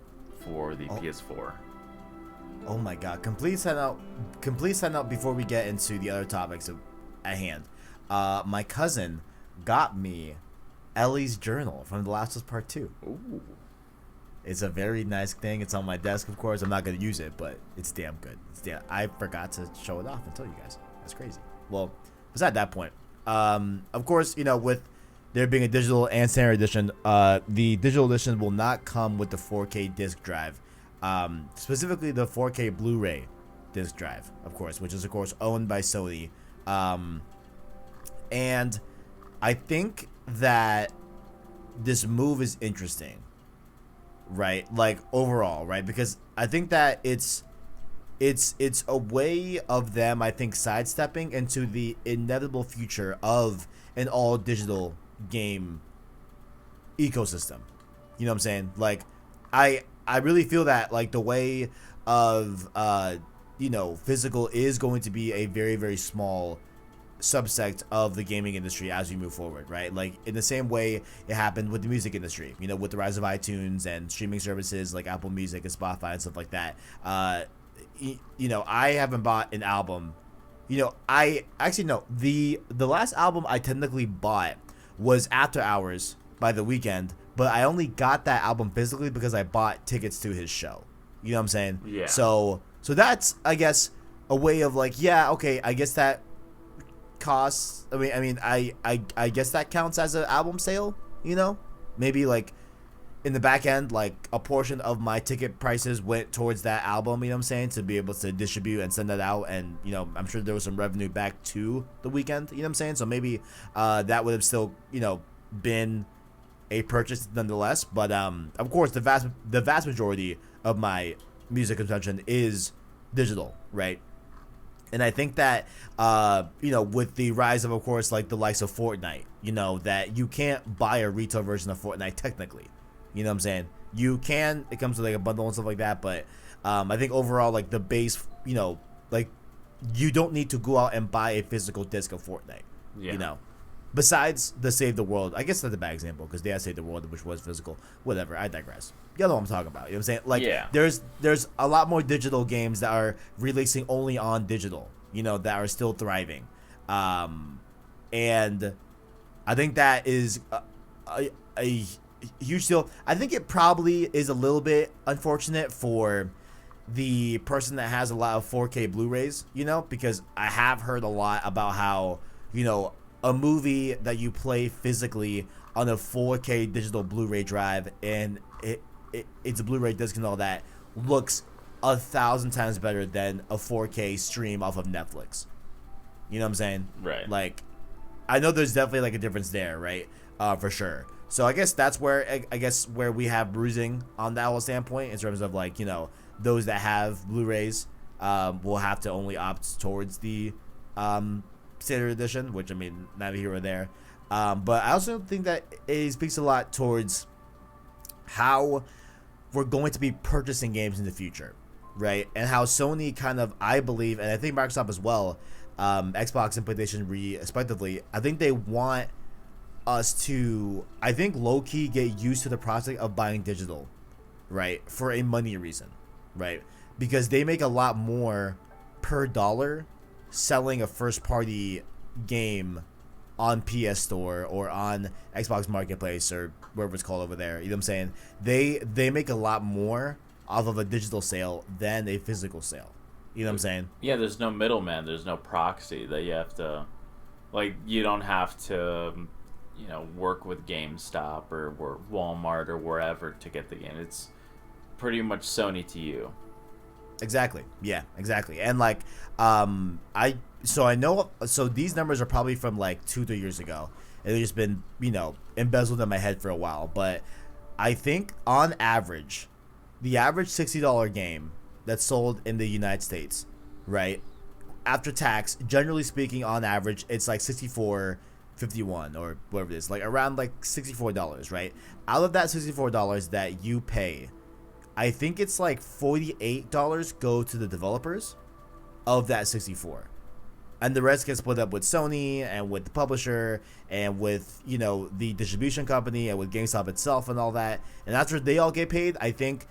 for the PS4. Oh my god! Complete sign out before we get into the other topics at hand. My cousin got me Ellie's journal from The Last of Us Part 2. Ooh. It's a very nice thing. It's on my desk, of course. I'm not gonna use it, but it's damn good. I forgot to show it off and tell you guys. That's crazy. Well, it's at that point. Of course, you know, with there being a digital and standard edition, the digital edition will not come with the 4K disc drive. Specifically the 4K Blu-ray disc drive, of course, which is of course owned by Sony. And I think that this move is interesting, right? Like, overall, right? Because I think that it's a way of them, I think, sidestepping into the inevitable future of an all digital game ecosystem. You know what I'm saying? Like, I I really feel that like the way of physical is going to be a very, very small subsect of the gaming industry as we move forward, right? Like in the same way it happened with the music industry, with the rise of iTunes and streaming services like Apple Music and Spotify and stuff like that. I haven't bought an album. I actually no. The last album I technically bought was After Hours by The Weeknd, but I only got that album physically because I bought tickets to his show. You know what I'm saying? Yeah. So that's, I guess, a way of like, yeah, okay, I guess that costs. I guess that counts as an album sale. Maybe like in the back end, like a portion of my ticket prices went towards that album. You know what I'm saying? To be able to distribute and send that out, and I'm sure there was some revenue back to The Weeknd. You know what I'm saying? So maybe that would have still been a purchase nonetheless. But of course, the vast majority of my music consumption is digital, right? And I think that, with the rise of course, like the likes of Fortnite, that you can't buy a retail version of Fortnite technically. You know what I'm saying? You can. It comes with like a bundle and stuff like that. But I think overall, like the base, like you don't need to go out and buy a physical disc of Fortnite. Yeah. Besides the Save the World, I guess that's a bad example because they had Save the World, which was physical. Whatever, I digress. You know what I'm talking about. You know what I'm saying? Like, yeah. There's a lot more digital games that are releasing only on digital, that are still thriving. And I think that is a huge deal. I think it probably is a little bit unfortunate for the person that has a lot of 4K Blu-rays, because I have heard a lot about how, a movie that you play physically on a 4K digital Blu-ray drive and it's a Blu-ray disc and all that looks 1,000 times better than a 4K stream off of Netflix. You know what I'm saying? Right. Like, I know there's definitely like a difference there, right? For sure. So I guess that's where where we have bruising on that whole standpoint in terms of like, those that have Blu-rays will have to only opt towards the Standard Edition, which neither here or there. But I also think that it speaks a lot towards how we're going to be purchasing games in the future, right? And how Sony kind of, I believe, and I think Microsoft as well, Xbox and PlayStation respectively, I think they want us to, I think, low-key get used to the prospect of buying digital, right? For a money reason, right? Because they make a lot more per dollar selling a first-party game on PS Store or on Xbox Marketplace or wherever it's called over there. You know what I'm saying? They make a lot more off of a digital sale than a physical sale. You know what I'm saying? Yeah, there's no middleman. There's no proxy that you have to, like, you don't have to, work with GameStop or Walmart or wherever to get the game. It's pretty much Sony to you. Exactly. Yeah, exactly. And like, I know, so these numbers are probably from like 2-3 years ago, and they've just been, embezzled in my head for a while. But I think on average, the average $60 game that's sold in the United States, right, after tax, generally speaking, on average, it's like $64.51 or whatever it is, like around like $64, right? Out of that $64 that you pay, I think it's like $48 go to the developers of that 64, and the rest gets split up with Sony and with the publisher and with the distribution company and with GameStop itself and all that. And after they all get paid, I think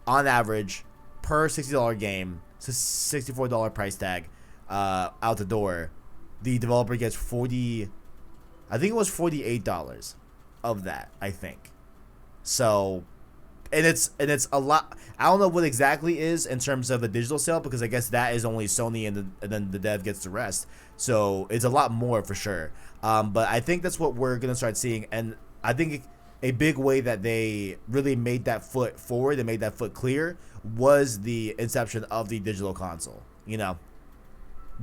on average per $60 game, $64 price tag, out the door, the developer gets I think it was $48 of that, I think. So. And it's a lot. I don't know what exactly is in terms of a digital sale, because I guess that is only Sony and then the dev gets the rest. So it's a lot more for sure. But I think that's what we're gonna start seeing, and I think a big way that they really made that foot forward and made that foot clear was the inception of the digital console.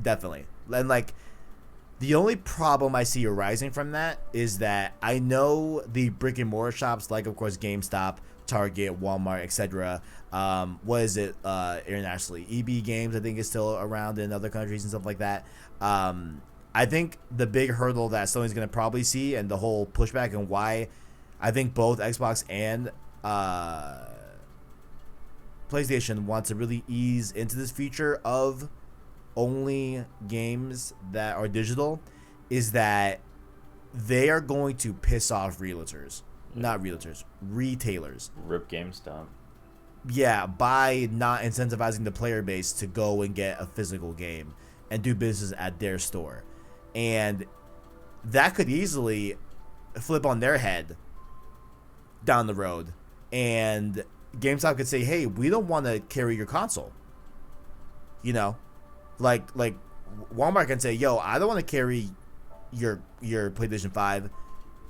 Definitely. And like, the only problem I see arising from that is that I know the brick and mortar shops, like of course GameStop, Target, Walmart, etc. What is it internationally? EB Games, I think, is still around in other countries and stuff like that. I think the big hurdle that Sony's going to probably see, and the whole pushback, and why I think both Xbox and PlayStation wants to really ease into this feature of only games that are digital is that they are going to piss off retailers. Rip GameStop. Yeah, by not incentivizing the player base to go and get a physical game and do business at their store. And that could easily flip on their head down the road. And GameStop could say, hey, we don't want to carry your console. You know? Like Walmart can say, yo, I don't want to carry your PlayStation 5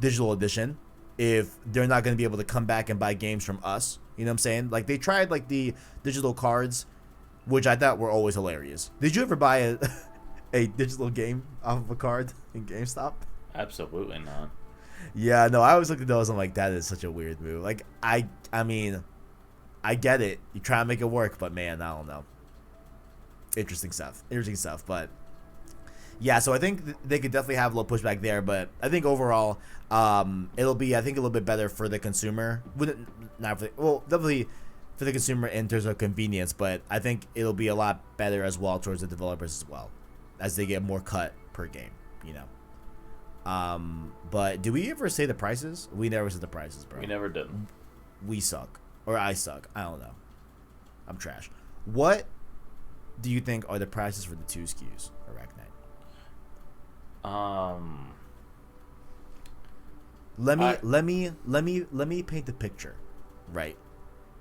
Digital Edition if they're not going to be able to come back and buy games from us. You know what I'm saying? Like, they tried, like, the digital cards, which I thought were always hilarious. Did you ever buy a digital game off of a card in GameStop? Absolutely not. Yeah, no, I always looked at those and I'm like, that is such a weird move. Like, I mean, I get it. You try to make it work, but, man, I don't know. Interesting stuff, but yeah, so I think they could definitely have a little pushback there, but I think overall, it'll be, I think, a little bit better for the consumer. Definitely for the consumer in terms of convenience, but I think it'll be a lot better as well towards the developers as well, as they get more cut per game, you know. But do we ever say the prices? We never said the prices, bro. We never did. We suck, or I suck. I don't know. I'm trash. What do you think are the prices for the two SKUs, ArachKnight? Let me paint the picture, right?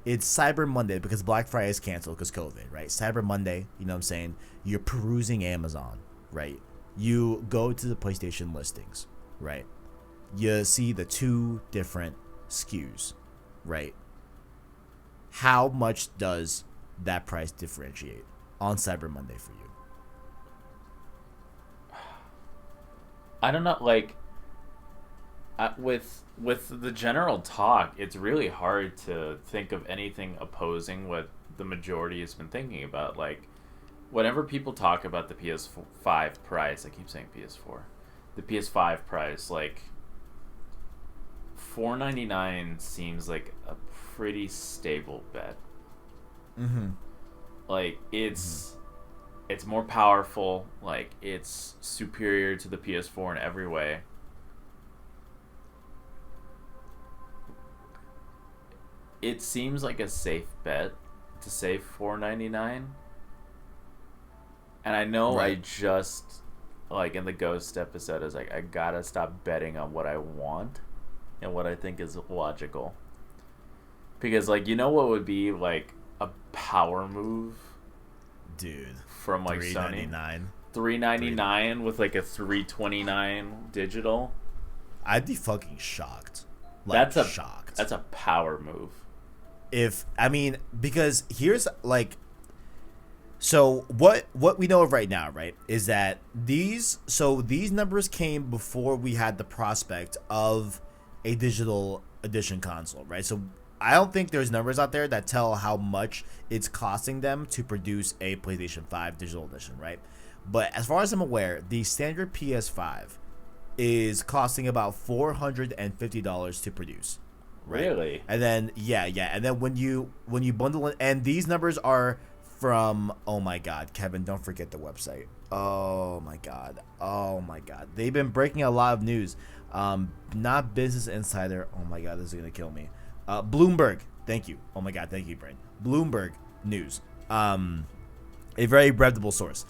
It's Cyber Monday because Black Friday is canceled because COVID, right? Cyber Monday, you know what I'm saying? You're perusing Amazon, right? You go to the PlayStation listings, right? You see the two different SKUs, right? How much does that price differentiate on Cyber Monday for you? I don't know, like, with the general talk, it's really hard to think of anything opposing what the majority has been thinking about. Like, whenever people talk about the PS5 price, I keep saying PS4, the PS5 price, like, $499 seems like a pretty stable bet. Mm-hmm. Like, it's more powerful, like, it's superior to the PS4 in every way. It seems like a safe bet to say $499. And I know right. I just, like, in the Ghost episode, I was like, I gotta stop betting on what I want and what I think is logical. Because, like, you know what would be, like, a power move? Dude, from, like, Sony? $399 with, like, a $329 digital. I'd be fucking shocked. Like, shocked. That's a power move. Because here's, like, so what we know of right now, right, is that these numbers came before we had the prospect of a digital edition console, right? So I don't think there's numbers out there that tell how much it's costing them to produce a PlayStation 5 Digital Edition, right? But as far as I'm aware, the standard PS5 is costing about $450 to produce. Right? Really? And then and then when you bundle it, and these numbers are from, oh my god, Kevin, don't forget the website. Oh my god, they've been breaking a lot of news. Not Business Insider. Oh my god, this is gonna kill me. Bloomberg. Thank you. Oh my god, thank you, Brain. Bloomberg News. A very reputable source.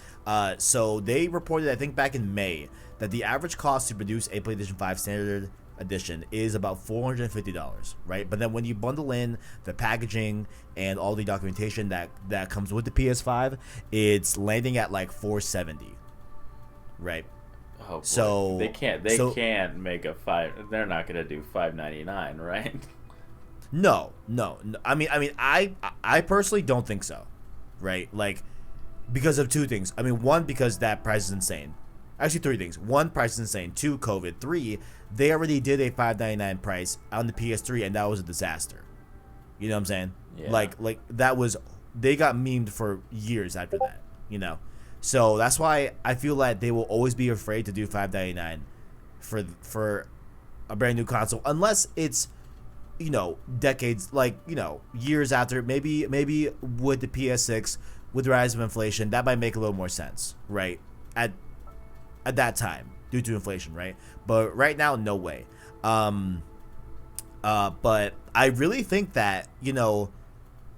So they reported, I think back in May, that the average cost to produce a PlayStation 5 Standard Edition is about $450, right? But then when you bundle in the packaging and all the documentation that comes with the PS5, it's landing at like $470, right? Oh boy. So they can't make a they're not gonna do $599, right? No. I mean, I personally don't think so, right? Like, because of two things. I mean, one, because that price is insane. Actually, three things. One, price is insane. Two, COVID. Three, they already did a $599 price on the PS3, and that was a disaster. You know what I'm saying? Yeah. Like that was, they got memed for years after that. You know, so that's why I feel like they will always be afraid to do $599 for a brand new console, unless it's you know, decades, like, you know, years after, maybe with the PS6, with the rise of inflation, that might make a little more sense, right? At that time, due to inflation, right? But right now, no way. But I really think that, you know,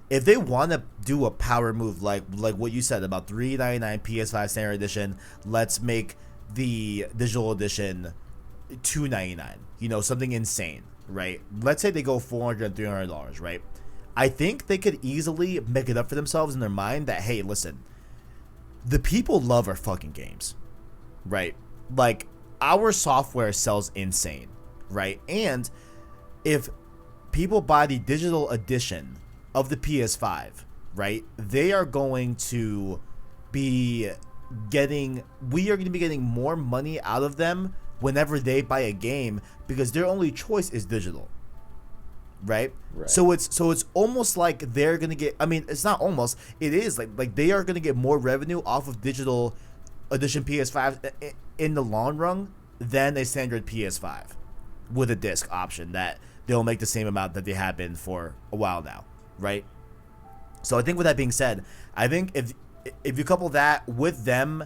if they want to do a power move, like what you said about $399 PS5 Standard Edition, let's make the Digital Edition $299. You know, something insane, right? Let's say they go $400 and $300, right? I think they could easily make it up for themselves in their mind that, hey, listen, the people love our fucking games, right? Like, our software sells insane, right? And if people buy the digital edition of the PS5, right, they are going to be getting, we are going to be getting more money out of them whenever they buy a game, because their only choice is digital, right? So it's almost like they're gonna get, I mean, it's not almost, it is like they are gonna get more revenue off of digital edition PS5 in the long run than a standard PS5 with a disc option that they'll make the same amount that they have been for a while now, right? So I think with that being said, I think if you couple that with them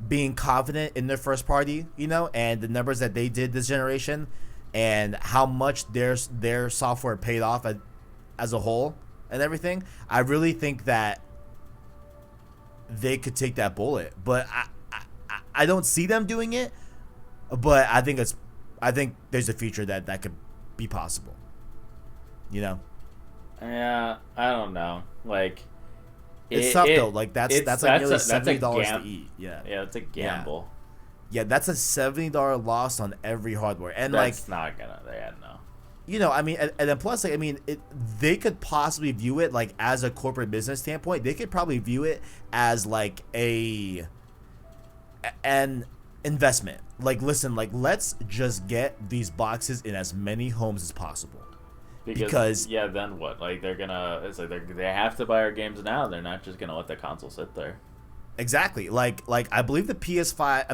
being confident in their first party, you know, and the numbers that they did this generation, and how much their software paid off as a whole and everything, I really think that they could take that bullet. But I don't see them doing it, but I think there's a future that could be possible, you know. Yeah, I don't know. Like, it's tough though. Like that's like nearly $70 to eat. Yeah, it's a gamble. Yeah, that's a $70 loss on every hardware, and that's not gonna. Yeah, no. You know, I mean, and then plus, like, I mean, they could possibly view it like as a corporate business standpoint. They could probably view it as like an investment. Like, listen, like, let's just get these boxes in as many homes as possible. Because yeah, then what? Like, it's like they have to buy our games now. They're not just gonna let the console sit there. Exactly. Like I believe the PS5.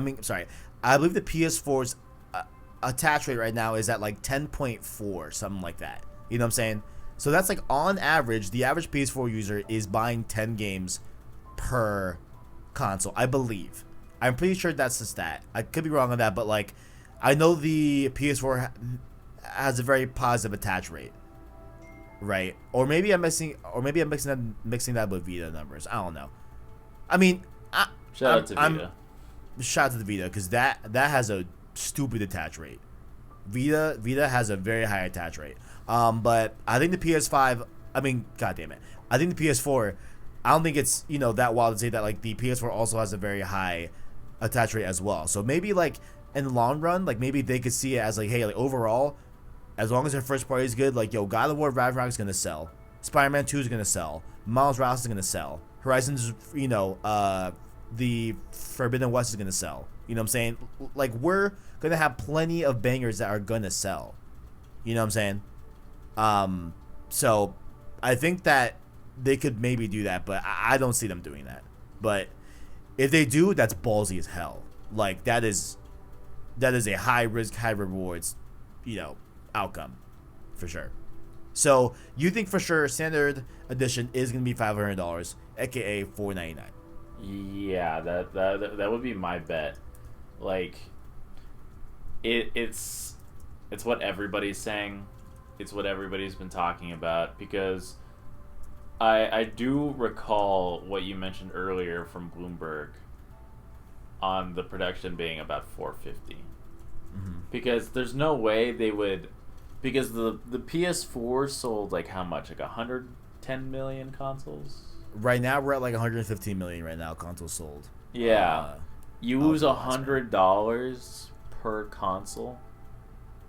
I believe the PS4's attach rate right now is at like 10.4, something like that. You know what I'm saying? So that's like, on average, the average PS4 user is buying 10 games per console, I believe. I'm pretty sure that's the stat. I could be wrong on that, but like, I know the PS4 has a very positive attach rate, right? Or maybe I'm mixing that with Vita numbers. I don't know. I mean, shout out to Vita. Shout out to the Vita, because that has a stupid attach rate. Vita has a very high attach rate. But I think the PS5. I mean, God damn it. I think the PS4. I don't think it's, you know, that wild to say that like the PS4 also has a very high attach rate as well. So maybe like in the long run, like maybe they could see it as like, hey, like overall, as long as their first party is good, like, yo, God of War Ragnarok is gonna sell, Spider-Man 2 is gonna sell, Miles Morales is gonna sell, Horizon's, you know, the Forbidden West is gonna sell. You know what I'm saying? Like, we're gonna have plenty of bangers that are gonna sell. You know what I'm saying? So I think that they could maybe do that, but I don't see them doing that. But if they do, that's ballsy as hell. Like, that is a high risk, high rewards, you know, outcome for sure. So you think for sure Standard Edition is gonna be $500, aka $499? Yeah, that would be my bet. Like, it's what everybody's saying. It's what everybody's been talking about, because I do recall what you mentioned earlier from Bloomberg on the production being about 450. Mm-hmm. Because there's no way they would, because the PS4 sold like how much? Like 110 million consoles? Right now we're at like 115 million right now consoles sold. Yeah. You lose $100 per console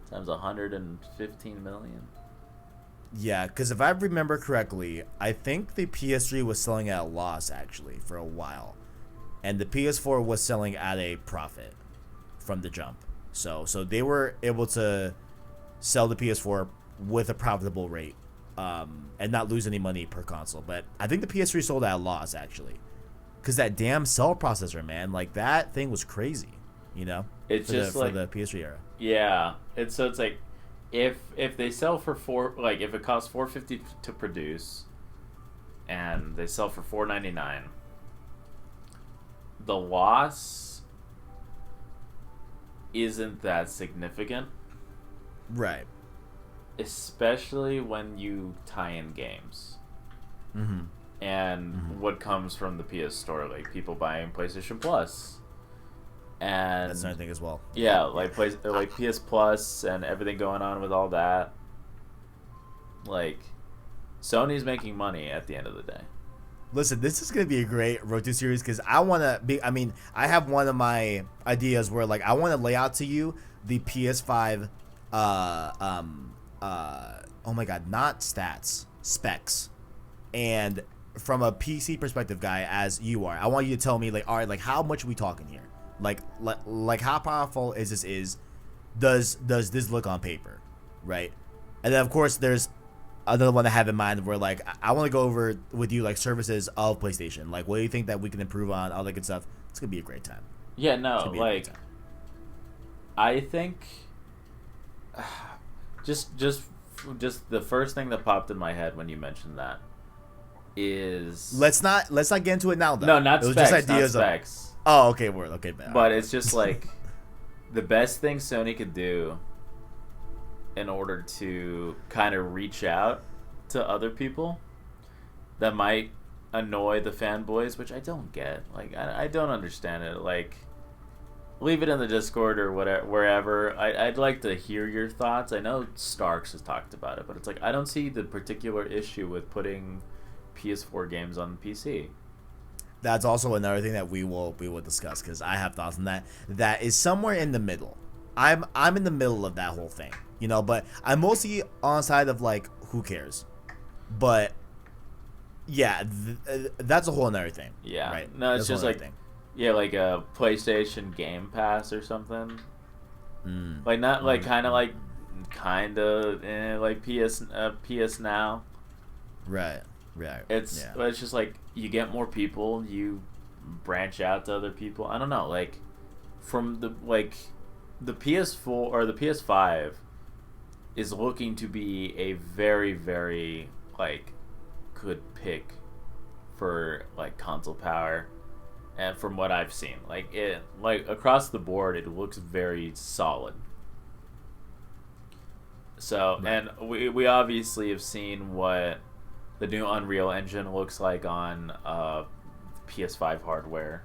times 115 million. Yeah, because if I remember correctly, I think the PS3 was selling at a loss actually for a while, and the PS4 was selling at a profit from the jump. So they were able to sell the PS4 with a profitable rate, and not lose any money per console. But I think the PS3 sold at a loss actually, because that damn cell processor, man, like that thing was crazy. You know, it's just for the PS3 era. Yeah, it's like if they sell for if it costs $450 to produce, and they sell for $499, the loss isn't that significant. Right. Especially when you tie in games. Mm-hmm. And what comes from the PS Store, like people buying PlayStation Plus. And that's another thing as well. Yeah, like PS Plus and everything going on with all that. Like, Sony's making money at the end of the day. Listen, this is gonna be a great Road to series because I wanna be. I mean, I have one of my ideas where like I want to lay out to you the PS5. Oh my God, not stats, specs, and from a PC perspective, guy, as you are, I want you to tell me like, all right, like how much are we talking here? Like how powerful is this? Does this look on paper, right? And then of course there's another one I have in mind where like I want to go over with you like services of PlayStation. Like what do you think that we can improve on, all that good stuff. It's gonna be a great time. Yeah, no, like I think just the first thing that popped in my head when you mentioned that is let's not get into it now though. No, not specs. Just ideas not specs. Oh, okay, word. Okay, man. But it's just like the best thing Sony could do in order to kind of reach out to other people that might annoy the fanboys, which I don't get. Like, I don't understand it. Like, leave it in the Discord or whatever, wherever. I'd like to hear your thoughts. I know Starks has talked about it, but it's like I don't see the particular issue with putting PS4 games on the PC. That's also another thing that we will discuss because I have thoughts on that. That is somewhere in the middle. I'm in the middle of that whole thing, you know. But I'm mostly on the side of like, who cares? But yeah, that's a whole another thing. Yeah, right. No, it's just like yeah, like a PlayStation Game Pass or something. Like not like kind of like PS Now. Right. Right. It's just like you get more people, you branch out to other people. I don't know, like from the PS4 or the PS5 is looking to be a very, very like good pick for like console power, and from what I've seen, like it like across the board it looks very solid. So and we obviously have seen what the new Unreal Engine looks like on PS5 hardware,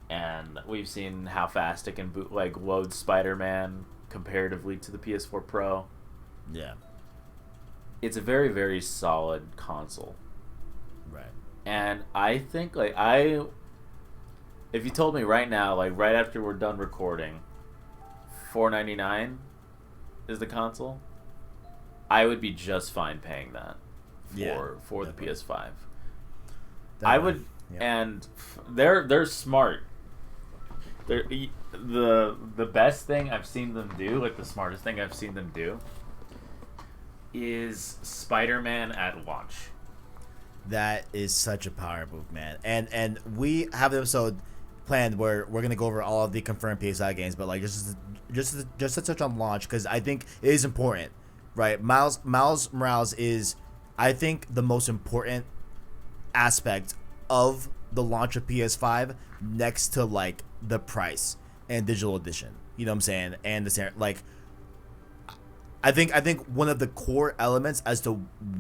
and we've seen how fast it can load Spider-Man comparatively to the PS4 Pro. Yeah, it's a very, very solid console. Right. And I think if you told me right now, like right after we're done recording, $499 is the console, I would be just fine paying that. For the PS5, I would, and they're smart. They're the best thing I've seen them do, like the smartest thing I've seen them do, is Spider-Man at launch. That is such a power move, man. And we have an episode planned where we're gonna go over all of the confirmed PS5 games, but like just to touch on launch because I think it is important, right? Miles Morales is, I think, the most important aspect of the launch of PS5 next to like the price and digital edition. You know what I'm saying? And the like I think one of the core elements as to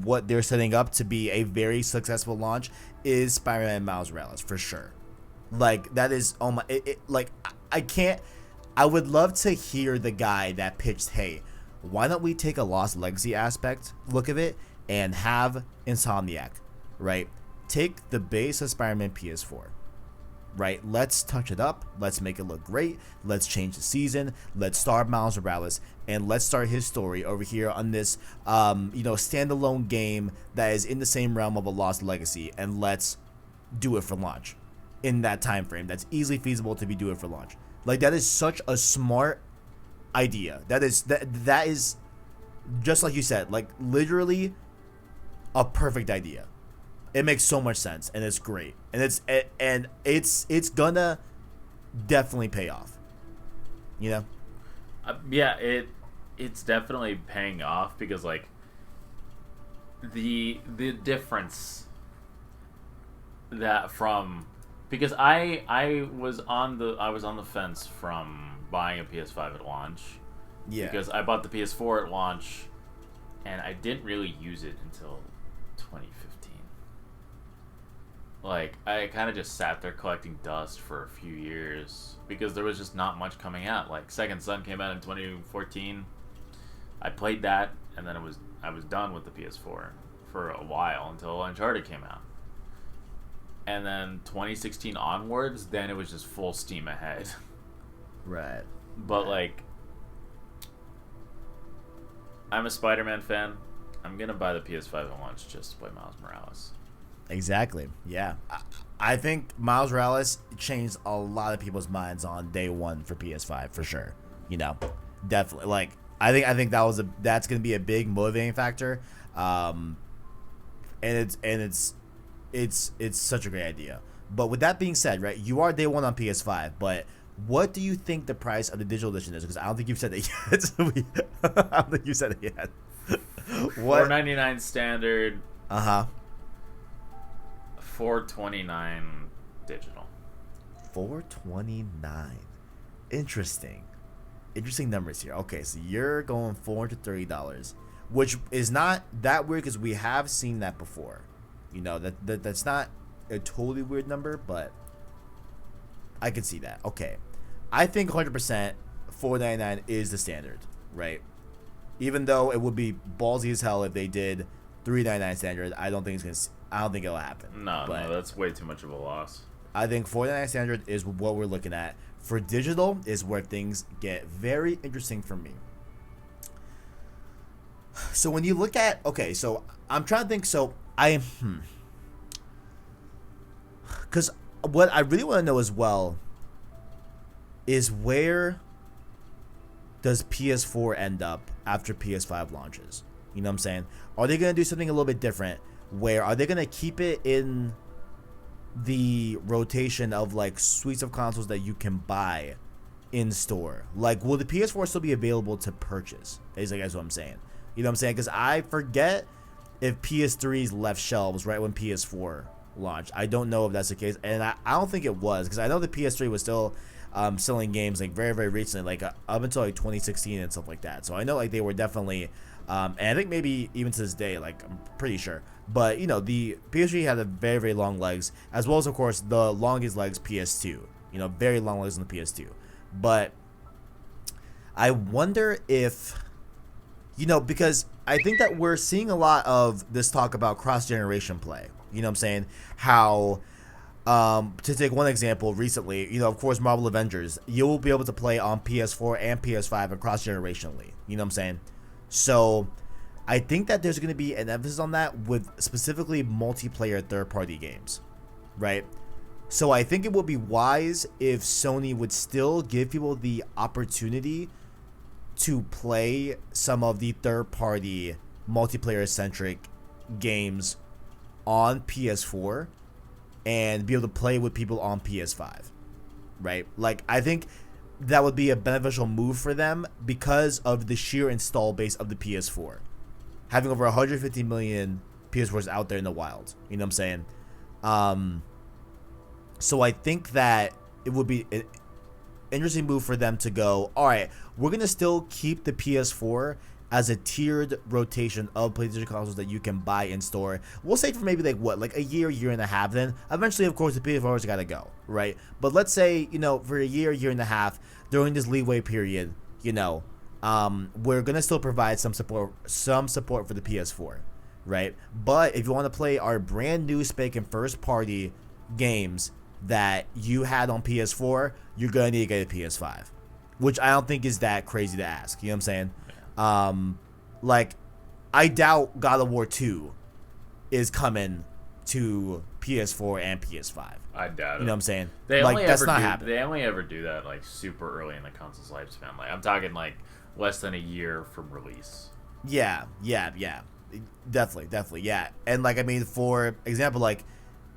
what they're setting up to be a very successful launch is Spider-Man Miles Morales for sure. Like that is I would love to hear the guy that pitched, hey, why don't we take a Lost Legacy aspect look of it and have Insomniac, right, take the base of Spider-Man PS4, right, let's touch it up, let's make it look great, let's change the season, let's star Miles Morales, and let's start his story over here on this standalone game that is in the same realm of a Lost Legacy, and let's do it for launch in that time frame that's easily feasible to be doing for launch. Like that is such a smart idea. That is just like you said, like literally a perfect idea. It makes so much sense and it's great, and it's gonna definitely pay off, you know. Yeah, it it's definitely paying off because like the difference that from because I was on the fence from buying a PS5 at launch. Yeah. Because I bought the PS4 at launch and I didn't really use it until 2015. Like, I kind of just sat there collecting dust for a few years because there was just not much coming out. Like, Second Son came out in 2014. I played that, and then I was done with the PS4 for a while until Uncharted came out. And then 2016 onwards, then it was just full steam ahead. Right. But, like, I'm a Spider-Man fan. I'm going to buy the PS5 at launch just to play Miles Morales. Exactly. Yeah. I think Miles Morales changed a lot of people's minds on day one for PS5 for sure. You know, definitely. Like, I think that's going to be a big motivating factor. And it's such a great idea. But with that being said, right, you are day one on PS5, but what do you think the price of the digital edition is? Because I don't think you've said it yet. I don't think you said it yet. What? $4.99 standard. Uh-huh. $4.29 digital. $4.29. Interesting numbers here. Okay, so you're going $430, which is not that weird because we have seen that before. You know, that's not a totally weird number, but I can see that. Okay. I think 100% $4.99 is the standard, right? Even though it would be ballsy as hell if they did $3.99 standard, I don't think it'll happen. No, that's way too much of a loss. I think $4.99 standard is what we're looking at. For digital is where things get very interesting for me. So when you look at, okay, so I'm trying to think, because what I really want to know as well is where does PS4 end up after PS5 launches? You know what I'm saying? Are they going to do something a little bit different? Where are they going to keep it in the rotation of like suites of consoles that you can buy in store? Like, will the PS4 still be available to purchase? Is what I'm saying. You know what I'm saying? Because I forget if PS3's left shelves right when PS4 launched. I don't know if that's the case, and I don't think it was, because I know the PS3 was still selling games like very, very recently, like up until like 2016 and stuff like that. So I know like they were definitely, and I think maybe even to this day, like I'm pretty sure. But you know, the PS3 had a very, very long legs, as well as of course the longest legs PS2. You know, very long legs on the PS2. But I wonder if, you know, because I think that we're seeing a lot of this talk about cross-generation play. You know what I'm saying? How, to take one example, recently, you know, of course, Marvel Avengers, you'll be able to play on PS4 and PS5 across generationally. You know what I'm saying? So I think that there's going to be an emphasis on that with specifically multiplayer third-party games, right? So I think it would be wise if Sony would still give people the opportunity to play some of the third-party multiplayer-centric games on PS4 and be able to play with people on PS5, right? Like, I think that would be a beneficial move for them because of the sheer install base of the PS4. Having over 150 million PS4s out there in the wild. You know what I'm saying? So I think that it would be an interesting move for them to go, all right, we're going to still keep the PS4 as a tiered rotation of PlayStation consoles that you can buy in store. We'll say for maybe like a year and a half. Then eventually, of course, the PS4's got to go, right? But let's say, you know, for a year and a half during this leeway period, you know, we're gonna still provide some support for the PS4, right? But if you want to play our brand new spanking first party games that you had on PS4, you're gonna need to get a PS5, which I don't think is that crazy to ask. You know what I'm saying? Like, I doubt God of War 2 is coming to PS4 and PS5. I doubt it. You know what I'm saying? That's not happening. They only ever do that like super early in the console's lifespan. Like, I'm talking like less than a year from release. Yeah. Definitely, yeah. And like, I mean, for example, like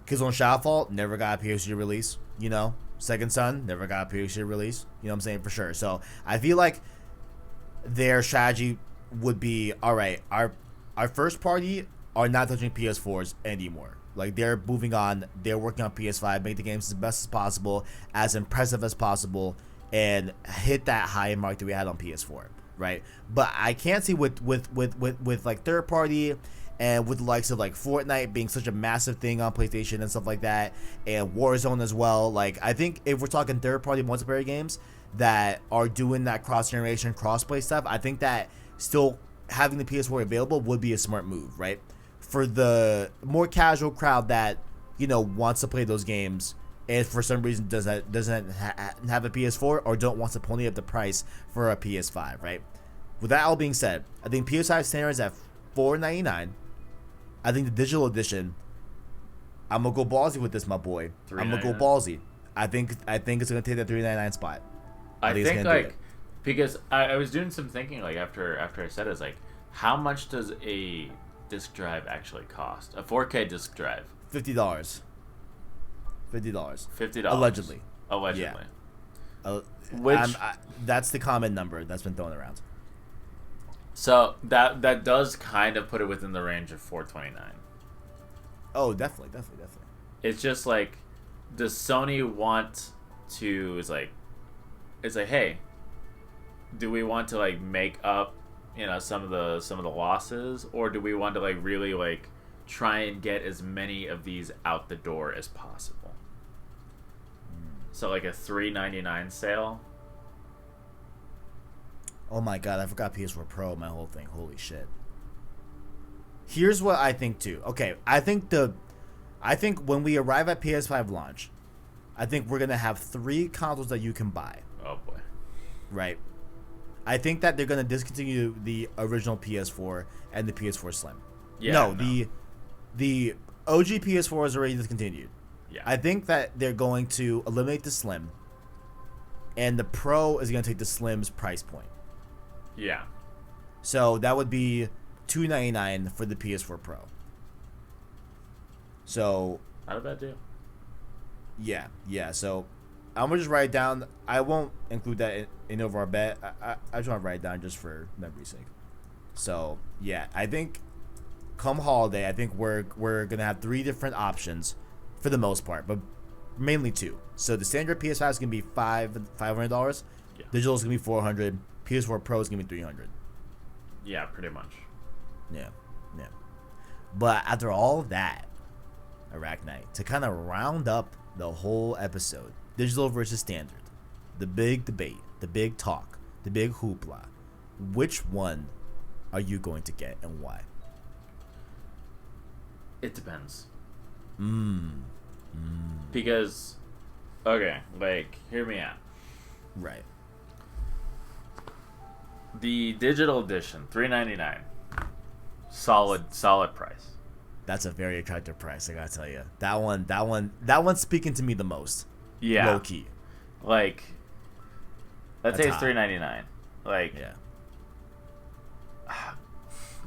Killzone Shadowfall never got a PS3 release, you know? Second Son never got a PS3 release, you know what I'm saying, for sure. So I feel like their strategy would be, all right, our first party are not touching PS4s anymore. Like, they're moving on. They're working on PS5, make the games as best as possible, as impressive as possible, and hit that high mark that we had on PS4, right? But I can't see with like third party and with the likes of like Fortnite being such a massive thing on PlayStation and stuff like that, and Warzone as well. Like, I think if we're talking third party multiplayer games that are doing that cross generation crossplay stuff, I think that still having the PS4 available would be a smart move, right? For the more casual crowd that, you know, wants to play those games and for some reason doesn't have a PS4 or don't want to pony up the price for a PS5, right? With that all being said, I think PS5 Standard is at $4.99. I think the Digital Edition, I'm gonna go ballsy with this, my boy. I'm gonna go ballsy. I think it's gonna take that $3.99 spot. I think like, because I was doing some thinking like after I said it, it's like, how much does a disc drive actually cost? A 4K disc drive. $50. $50. Allegedly. Yeah. Which that's the common number that's been thrown around. So that does kind of put it within the range of $429. Oh, definitely. It's just like, does Sony want to? It's like, hey, do we want to like make up, you know, some of the losses, or do we want to like really like try and get as many of these out the door as possible? So like a $3.99 sale. Oh my god, I forgot PS4 Pro, my whole thing. Holy shit. Here's what I think too. Okay, I think when we arrive at PS5 launch, I think we're gonna have 3 consoles that you can buy. Oh boy. Right. I think that they're gonna discontinue the original PS4 and the PS4 Slim. Yeah. No. The OG PS4 is already discontinued. Yeah. I think that they're going to eliminate the Slim, and the Pro is gonna take the Slim's price point. Yeah. So that would be $299 for the PS4 Pro. So not a bad deal. Yeah. So I'm gonna just write it down. I won't include that in over our bet. I just want to write it down just for memory's sake. So yeah, I think come holiday, I think we're gonna have 3 different options for the most part, but mainly 2. So the standard PS5 is gonna be $500. Yeah. Digital is gonna be $400. PS4 Pro is gonna be $300. Yeah, pretty much. Yeah. But after all of that, ArachKnight, to kind of round up the whole episode, digital versus standard, the big debate, the big talk, the big hoopla, which one are you going to get and why? It depends. Because, okay, like, hear me out. Right. The digital edition, $3.99. Solid price. That's a very attractive price, I gotta tell you. That one's speaking to me the most. Yeah. Low key. Like, let's say it's $3.99. Like, yeah.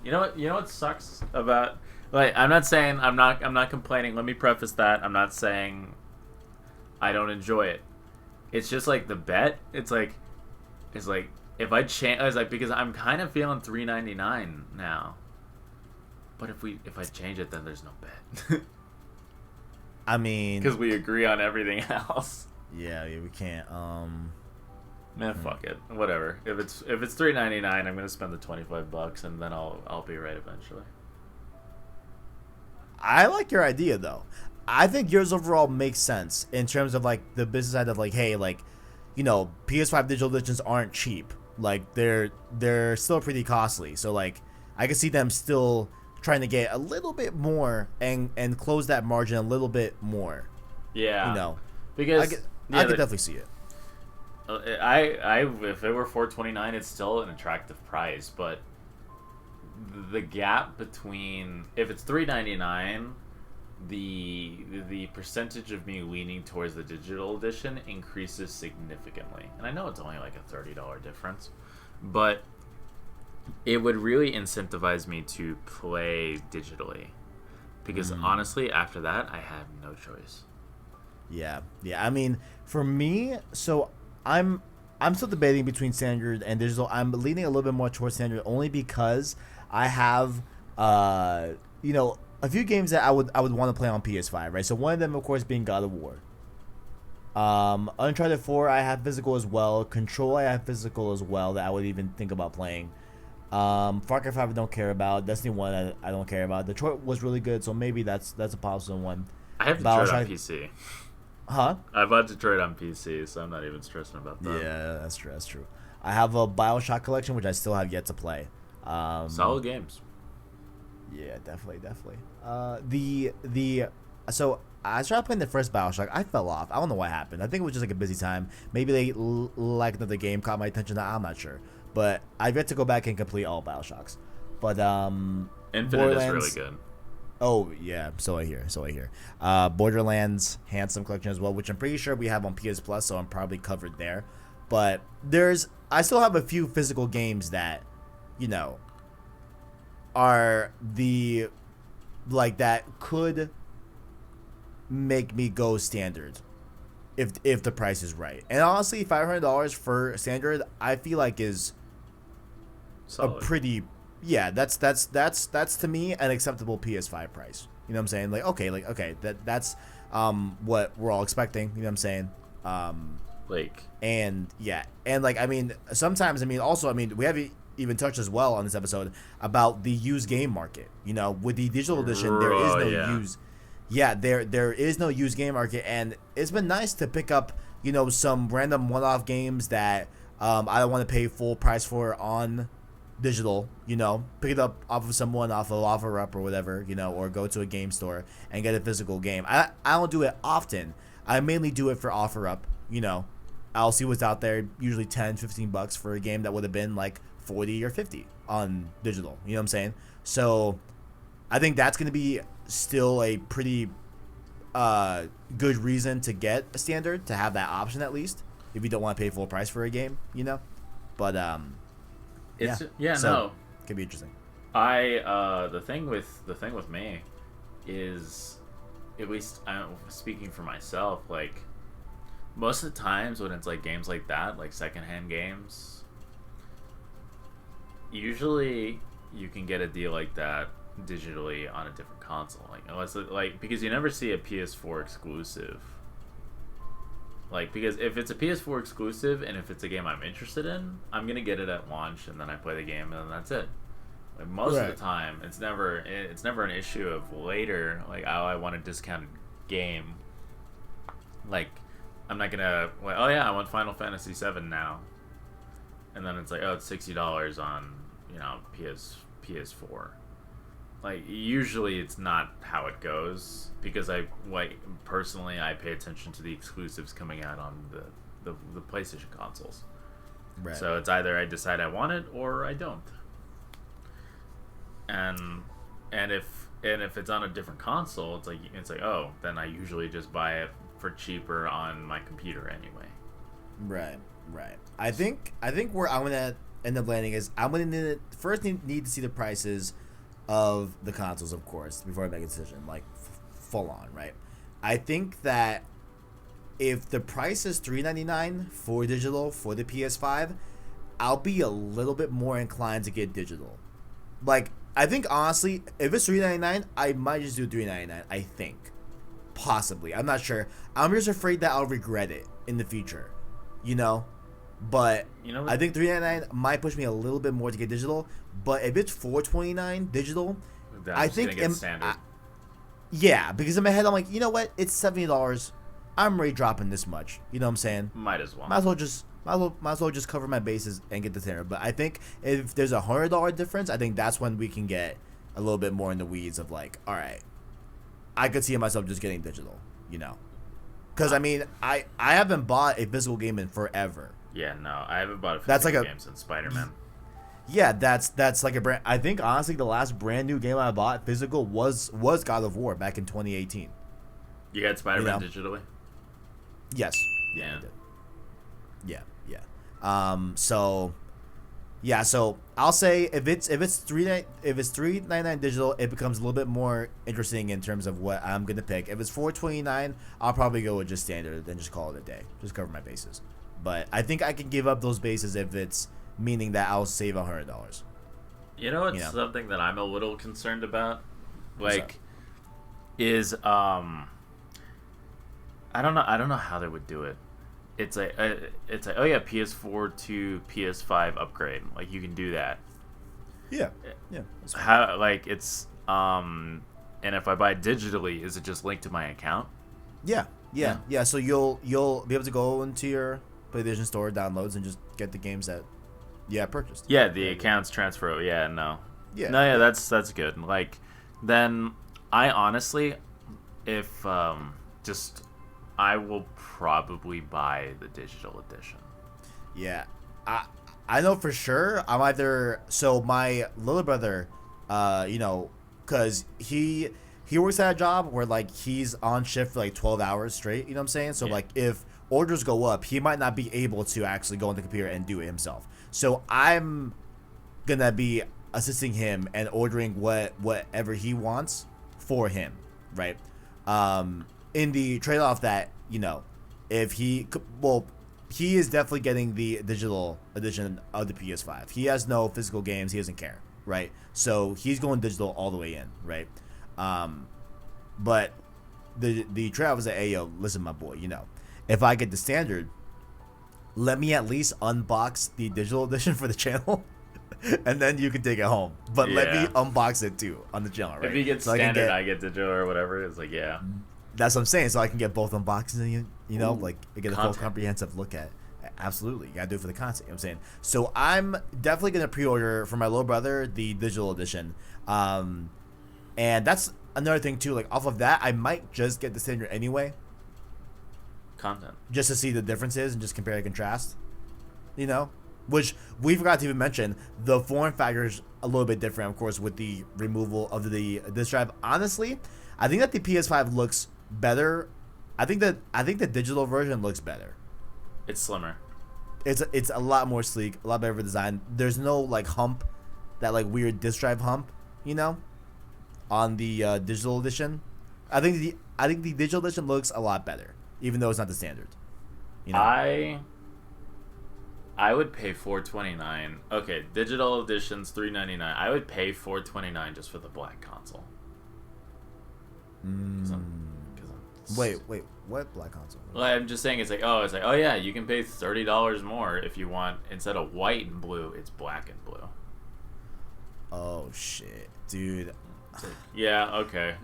You know what sucks about, like, I'm not saying I'm not complaining. Let me preface that. I'm not saying I don't enjoy it. It's just like the bet. It's like if I change, I was like, because I'm kind of feeling $3.99 now. But if I change it, then there's no bet. I mean, because we agree on everything else. Yeah, we can't. Man, fuck it. Whatever. If it's $3.99, I'm gonna spend the $25, and then I'll be right eventually. I like your idea though. I think yours overall makes sense in terms of like the business side of like, hey, like, you know, PS5 digital editions aren't cheap. Like they're still pretty costly. So like I can see them still trying to get a little bit more and close that margin a little bit more. Yeah. You know, because I could definitely see it. I if it were $429, it's still an attractive price, but the gap between, if it's $3.99, the percentage of me leaning towards the digital edition increases significantly. And I know it's only like a $30 difference, but it would really incentivize me to play digitally, because honestly, after that, I have no choice. Yeah. I mean, for me, so I'm I'm still debating between standard and digital. I'm leaning a little bit more towards standard only because I have you know, a few games that I would want to play on PS5, right? So one of them, of course, being God of War. Uncharted 4, I have physical as well. Control, I have physical as well that I would even think about playing. Far Cry 5, I don't care about. Destiny 1, I don't care about. Detroit was really good, so maybe that's a possible one. I have Detroit on PC. Huh? I bought Detroit on PC, so I'm not even stressing about that. Yeah, that's true. That's true. I have a BioShock collection, which I still have yet to play. Solid games. Yeah, definitely. So I started playing the first BioShock. I fell off. I don't know what happened. I think it was just like a busy time. Maybe they like another game caught my attention. I'm not sure. But I've yet to go back and complete all BioShocks. But Infinite is really good. Oh yeah, so I hear. Borderlands Handsome collection as well, which I'm pretty sure we have on PS Plus, so I'm probably covered there. But I still have a few physical games that, you know, are that could make me go standard if the price is right. And honestly, $500 for standard, I feel like is solid. A pretty that's to me an acceptable PS5 price. You know what I'm saying? Okay, that's what we're all expecting. You know what I'm saying? Sometimes we have even touched as well on this episode about the used game market. You know, with the digital edition, there is no used. Yeah, there is no used game market, and it's been nice to pick up, you know, some random one-off games that I don't want to pay full price for on digital. You know, pick it up off of someone, off of OfferUp or whatever, you know, or go to a game store and get a physical game. I don't do it often. I mainly do it for OfferUp. You know, I'll see what's out there. Usually $10-15 for a game that would have been like 40 or 50 on digital. You know what I'm saying? So I think that's going to be still a pretty good reason to get a standard, to have that option at least, if you don't want to pay full price for a game, you know. But no, could be interesting. The thing with me is, at least speaking for myself, like most of the times when it's like games like that, like secondhand games, usually you can get a deal like that digitally on a different console, like unless because you never see a PS4 exclusive. Like, because if it's a PS4 exclusive and if it's a game I'm interested in, I'm gonna get it at launch and then I play the game and then that's it. Like most of the time, it's never an issue of later, like, oh, I want a discounted game. Like, I'm not gonna oh yeah, I want Final Fantasy VII now, and then it's like, oh, it's $60 on, you know, PS4. Like, usually it's not how it goes, because personally I pay attention to the exclusives coming out on the PlayStation consoles. Right. So it's either I decide I want it or I don't. And if it's on a different console, it's like oh, then I usually just buy it for cheaper on my computer anyway. Right. I think where I'm gonna end up landing is I'm gonna need to see the prices of the consoles, of course, before I make a decision, like full on, right? I think that if the price is $399 for digital for the PS5, I'll be a little bit more inclined to get digital. Like, I think honestly, if it's $399, I might just do $399. I think, possibly, I'm not sure. I'm just afraid that I'll regret it in the future, you know. But you know what? I think $399 might push me a little bit more to get digital. But if it's $429 digital, I think standard. Yeah, because in my head I'm like, you know what? It's $70. I'm already dropping this much. You know what I'm saying? Might as well. Might as well just cover my bases and get the standard. But I think if there's $100 difference, I think that's when we can get a little bit more in the weeds of like, all right, I could see myself just getting digital. You know, because I mean, I haven't bought a physical game in forever. Yeah, no, I haven't bought a physical game since Spider-Man. Yeah, that's like a brand. I think honestly, the last brand new game I bought physical was God of War back in 2018. You got Spider-Man digitally? Yes. Yeah. I did. Yeah. So I'll say if it's $399 digital, it becomes a little bit more interesting in terms of what I'm gonna pick. If it's $429, I'll probably go with just standard and just call it a day. Just cover my bases. But I think I can give up those bases if it's meaning that I'll save $100. You know what's something that I'm a little concerned about? Like, I don't know how they would do it. It's like oh yeah, PS4 to PS5 upgrade. Like you can do that. Yeah. How like it's and if I buy digitally, is it just linked to my account? Yeah. So you'll be able to go into your PlayStation Store downloads and just get the games that purchased. Yeah, the accounts transfer. Yeah, no. Yeah. No, yeah, that's good. Like then I honestly if I will probably buy the digital edition. Yeah. I know for sure I'm either my little brother cuz he works at a job where like he's on shift for like 12 hours straight, you know what I'm saying? So like if orders go up, he might not be able to actually go on the computer and do it himself. So I'm going to be assisting him and ordering whatever he wants for him, right? In the trade-off that, if he is definitely getting the digital edition of the PS5. He has no physical games. He doesn't care, right? So he's going digital all the way in, right? But the trade-off is that, hey, yo, listen, my boy, if I get the standard, let me at least unbox the digital edition for the channel. And then you can take it home. But let me unbox it too on the channel, right? If he gets standard, I get digital or whatever. It's like, yeah. That's what I'm saying. So I can get both unboxings and, like get a full comprehensive look at. Absolutely. You got to do it for the content. You know what I'm saying? So I'm definitely going to pre-order for my little brother the digital edition. And that's another thing too. Like off of that, I might just get the standard anyway. Content. Just to see the differences and just compare and contrast. Which we forgot to even mention, the form factor is a little bit different, of course, with the removal of the disc drive. Honestly, I think that the PS5 looks better. I think the digital version looks better. It's slimmer. It's a lot more sleek, a lot better for design. There's no like hump, that like weird disc drive hump, on the digital edition. I think the digital edition looks a lot better, even though it's not the standard. I would pay $429. Okay, digital edition's $399. I would pay $429 just for the black console. Wait, what black console? Well, I'm just saying it's like oh yeah, you can pay $30 more if you want, instead of white and blue, it's black and blue. Oh shit, dude. Yeah, okay.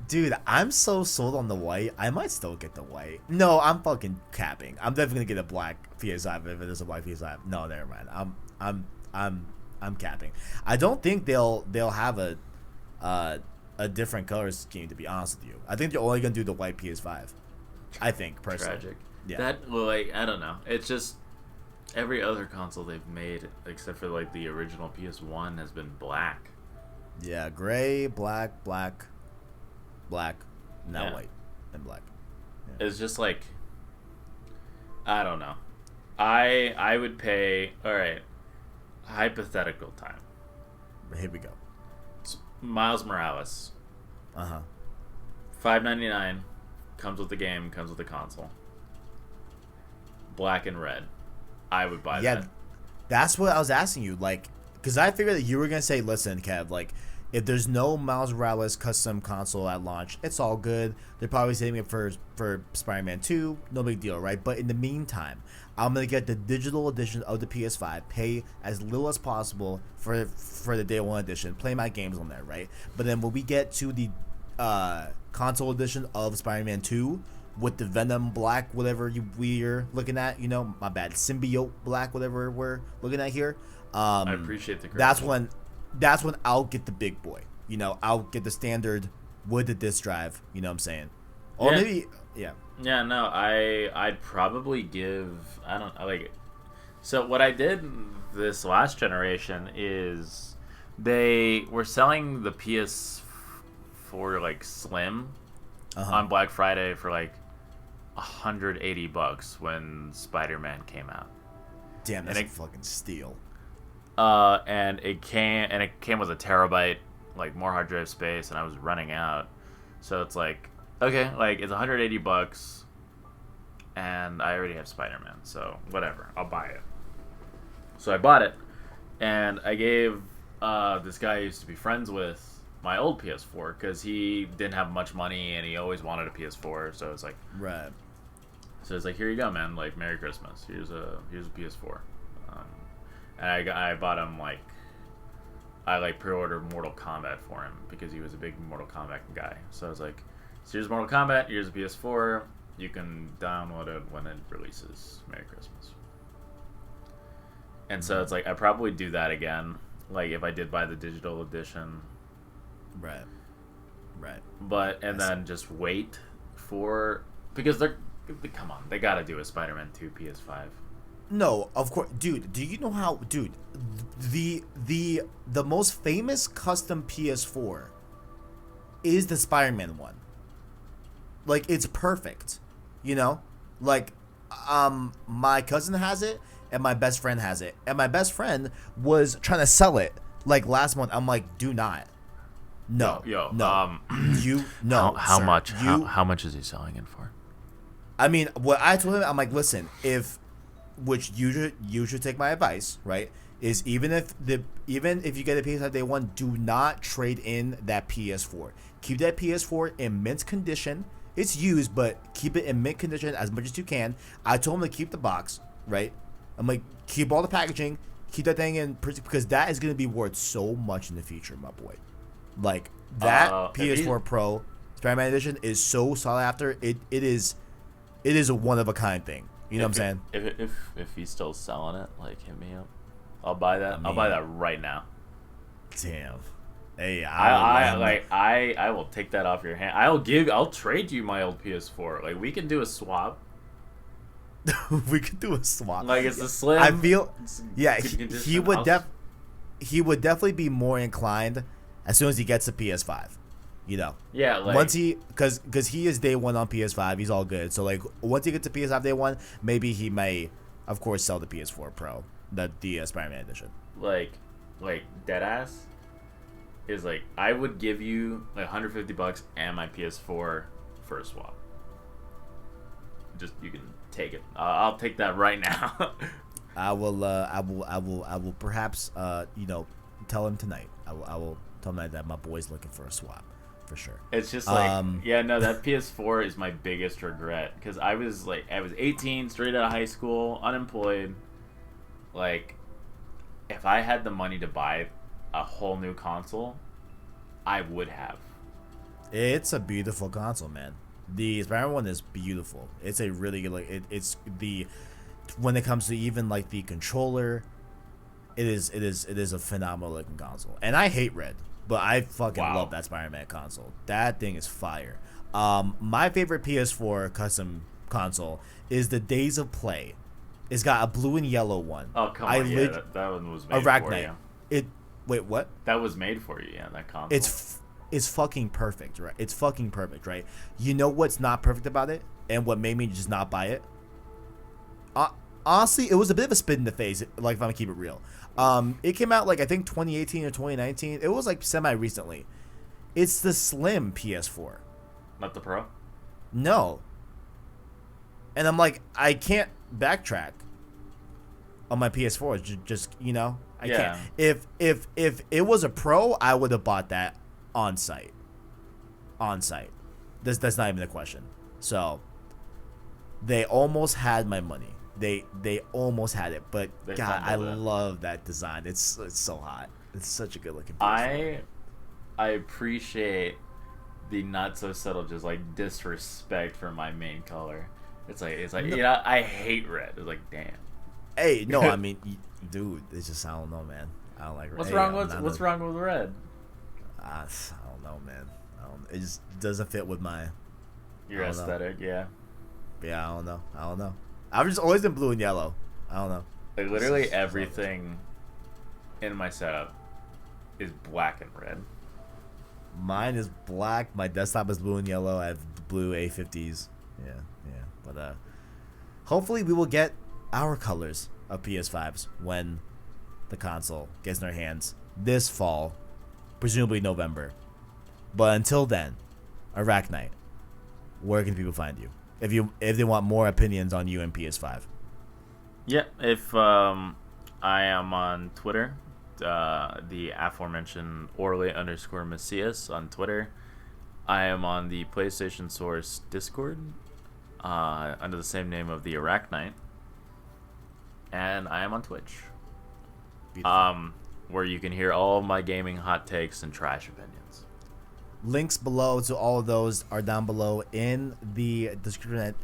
Dude, I'm so sold on the white. I might still get the white. No, I'm fucking capping. I'm definitely gonna get a black PS5 if it is a white PS5. No, never mind. I'm capping. I don't think they'll have a different color scheme, to be honest with you. I think they're only gonna do the white PS5. I think personally. Tragic. Yeah. That like I don't know. It's just every other console they've made except for like the original PS1 has been black. Yeah, gray, black, now white and black. Yeah. It's just like, I don't know. I would pay. All right, hypothetical time. Here we go. Miles Morales. $5.99 comes with the game, comes with the console. Black and red. I would buy that. Yeah, that's what I was asking you. Like, because I figured that you were gonna say, listen, Kev, like, if there's no Miles Morales custom console at launch, it's all good. They're probably saving it for Spider-Man 2, no big deal, right? But in the meantime, I'm gonna get the digital edition of the PS5, pay as little as possible for the day one edition, play my games on there, right? But then when we get to the console edition of Spider-Man 2 with the Venom black, whatever we're looking at, my bad, symbiote black, whatever we're looking at here. I appreciate the correction. That's when I'll get the big boy. I'll get the standard with the disc drive. You know what I'm saying? Or maybe, yeah. Yeah, no, I'd probably give, I don't like. So what I did this last generation is they were selling the PS4 like Slim on Black Friday for like $180 when Spider-Man came out. Damn, that's a fucking steal. And it came with a terabyte, like more hard drive space, and I was running out. So it's like, okay, like it's $180, and I already have Spider-Man, so whatever, I'll buy it. So I bought it, and I gave this guy I used to be friends with my old PS4 because he didn't have much money and he always wanted a PS4. So it's like, right. So it's like, here you go, man. Like, Merry Christmas. Here's a PS4. And I bought him I pre-ordered Mortal Kombat for him because he was a big Mortal Kombat guy. So I was like, so here's Mortal Kombat. Here's a PS4. You can download it when it releases. Merry Christmas. And so it's like, I probably do that again. Like, if I did buy the digital edition. Right. Right. But, and then just wait for, because come on, they gotta do a Spider-Man 2 PS5. No, of course, dude. Do you know how, dude? The most famous custom PS4 is the Spider-Man one. Like, it's perfect, you know. Like, my cousin has it, and my best friend has it, and my best friend was trying to sell it like last month. I'm like, do not. No, no. How sir, much? How much is he selling it for? I mean, what I told him, I'm like, listen, which you should take my advice, right? Is even if you get a PS5 day one, do not trade in that PS4. Keep that PS4 in mint condition. It's used, but keep it in mint condition as much as you can. I told him to keep the box, right? I'm like, keep all the packaging, keep that thing in, because that is going to be worth so much in the future, my boy. Like, that PS4 Pro Spider-Man Edition is so sought after. It is a one of a kind thing. You know what I'm saying? If he's still selling it, like, hit me up. I'll buy that. I'll buy that right now. Damn. Hey, I will take that off your hand. I'll trade you my old PS4. Like, we can do a swap. We could do a swap. Like, it's a slim. I feel, yeah, he would definitely be more inclined as soon as he gets a PS5. You know, yeah. Like, once because he is day one on PS5, he's all good. So like, once he gets to PS5 day one, maybe he may, of course, sell the PS4 Pro, the Spider-Man edition. Like deadass is like, I would give you like $150 and my PS4 for a swap. Just, you can take it. I'll take that right now. I will perhaps tell him tonight. I will tell him that my boy's looking for a swap. For sure. It's just like, that PS4 is my biggest regret, because I was 18, straight out of high school, unemployed. Like, if I had the money to buy a whole new console, I would have. It's a beautiful console, man. The Spider-Man one is beautiful. It's a really good, when it comes to even like the controller, it is a phenomenal looking console. And I hate red. But I fucking love that Spider-Man console. That thing is fire. My favorite PS4 custom console is the Days of Play. It's got a blue and yellow one. Oh, come on. That one was made ArachKnight. for you. Wait, what? That was made for you, yeah, that console. It's fucking perfect, right? It's fucking perfect, right? You know what's not perfect about it? And what made me just not buy it? Honestly, it was a bit of a spit in the face, like, if I'm gonna keep it real. It came out like, I think 2018 or 2019. It was like semi-recently. It's the slim PS4. Not the Pro? No. And I'm like, I can't backtrack on my PS4. Just I can't. If it was a Pro, I would have bought that on site. That's not even a question. So they almost had my money. They almost had it, but God, I love that design. It's so hot. It's such a good looking PS4. I appreciate the not so subtle, just like, disrespect for my main color. It's like no. I hate red. It's like, damn. Hey, no, I mean, dude, it's just, I don't know, man. I don't like red. What's wrong with red? I don't know, man. It just doesn't fit with your aesthetic. Yeah. Yeah, I don't know. I've just always been blue and yellow. I don't know. Like, literally everything in my setup is black and red. Mine is black. My desktop is blue and yellow. I have blue A50s. Yeah. But hopefully we will get our colors of PS5s when the console gets in our hands this fall, presumably November. But until then, ArachKnight, where can people find you? if they want more opinions on you and PS5. Yeah, if I am on Twitter, the aforementioned Orle_Macias on Twitter. I am on the PlayStation Source Discord under the same name of the ArachKnight, and I am on Twitch, where you can hear all of my gaming hot takes and trash opinions. Links below to all of those are down below in the description,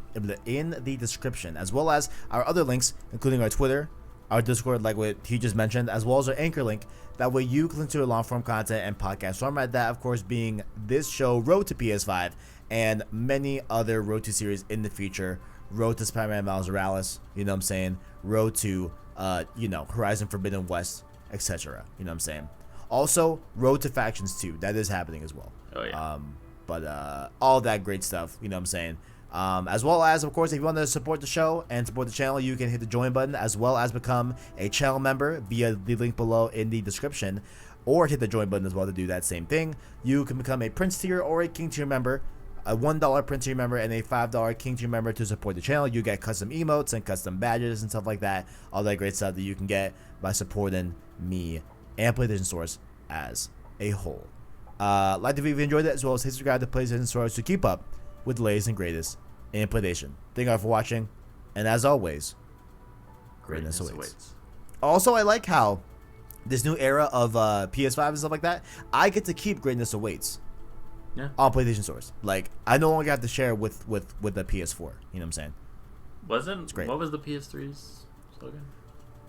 as well as our other links, including our Twitter, our Discord, like what he just mentioned, as well as our Anchor link. That way you can listen to long form content and podcast format, that of course being this show, Road to PS5, and many other Road to series in the future. Road to Spider-Man Miles Morales, you know what I'm saying? Road to Horizon Forbidden West, etc. You know what I'm saying? Also, Road to Factions 2, that is happening as well. Oh yeah. But all that great stuff, you know what I'm saying? As well as, of course, if you want to support the show and support the channel, you can hit the join button, as well as become a channel member via the link below in the description, or hit the join button as well to do that same thing. You can become a Prince tier or a King tier member, a $1 Prince tier member and a $5 King tier member to support the channel. You get custom emotes and custom badges and stuff like that, all that great stuff that you can get by supporting me and PlayStation Source as a whole. Like the video if you enjoyed it, as well as hit subscribe to PlayStation Source to keep up with the latest and greatest in PlayStation. Thank you all for watching, and as always, greatness awaits. Also, I like how this new era of PS5 and stuff like that, I get to keep greatness awaits on PlayStation Source. Like, I no longer have to share with the PS4. You know what I'm saying? It's great. What was the PS3's slogan?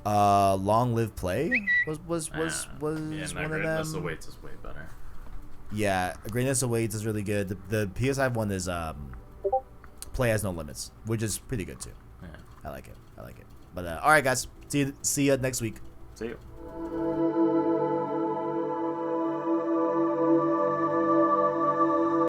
Long live play was one of them. Greatness awaits is way better. Yeah, greatness awaits is really good. The PS5 one is play has no limits, which is pretty good too. Yeah, I like it. But all right, guys, see you next week. See you.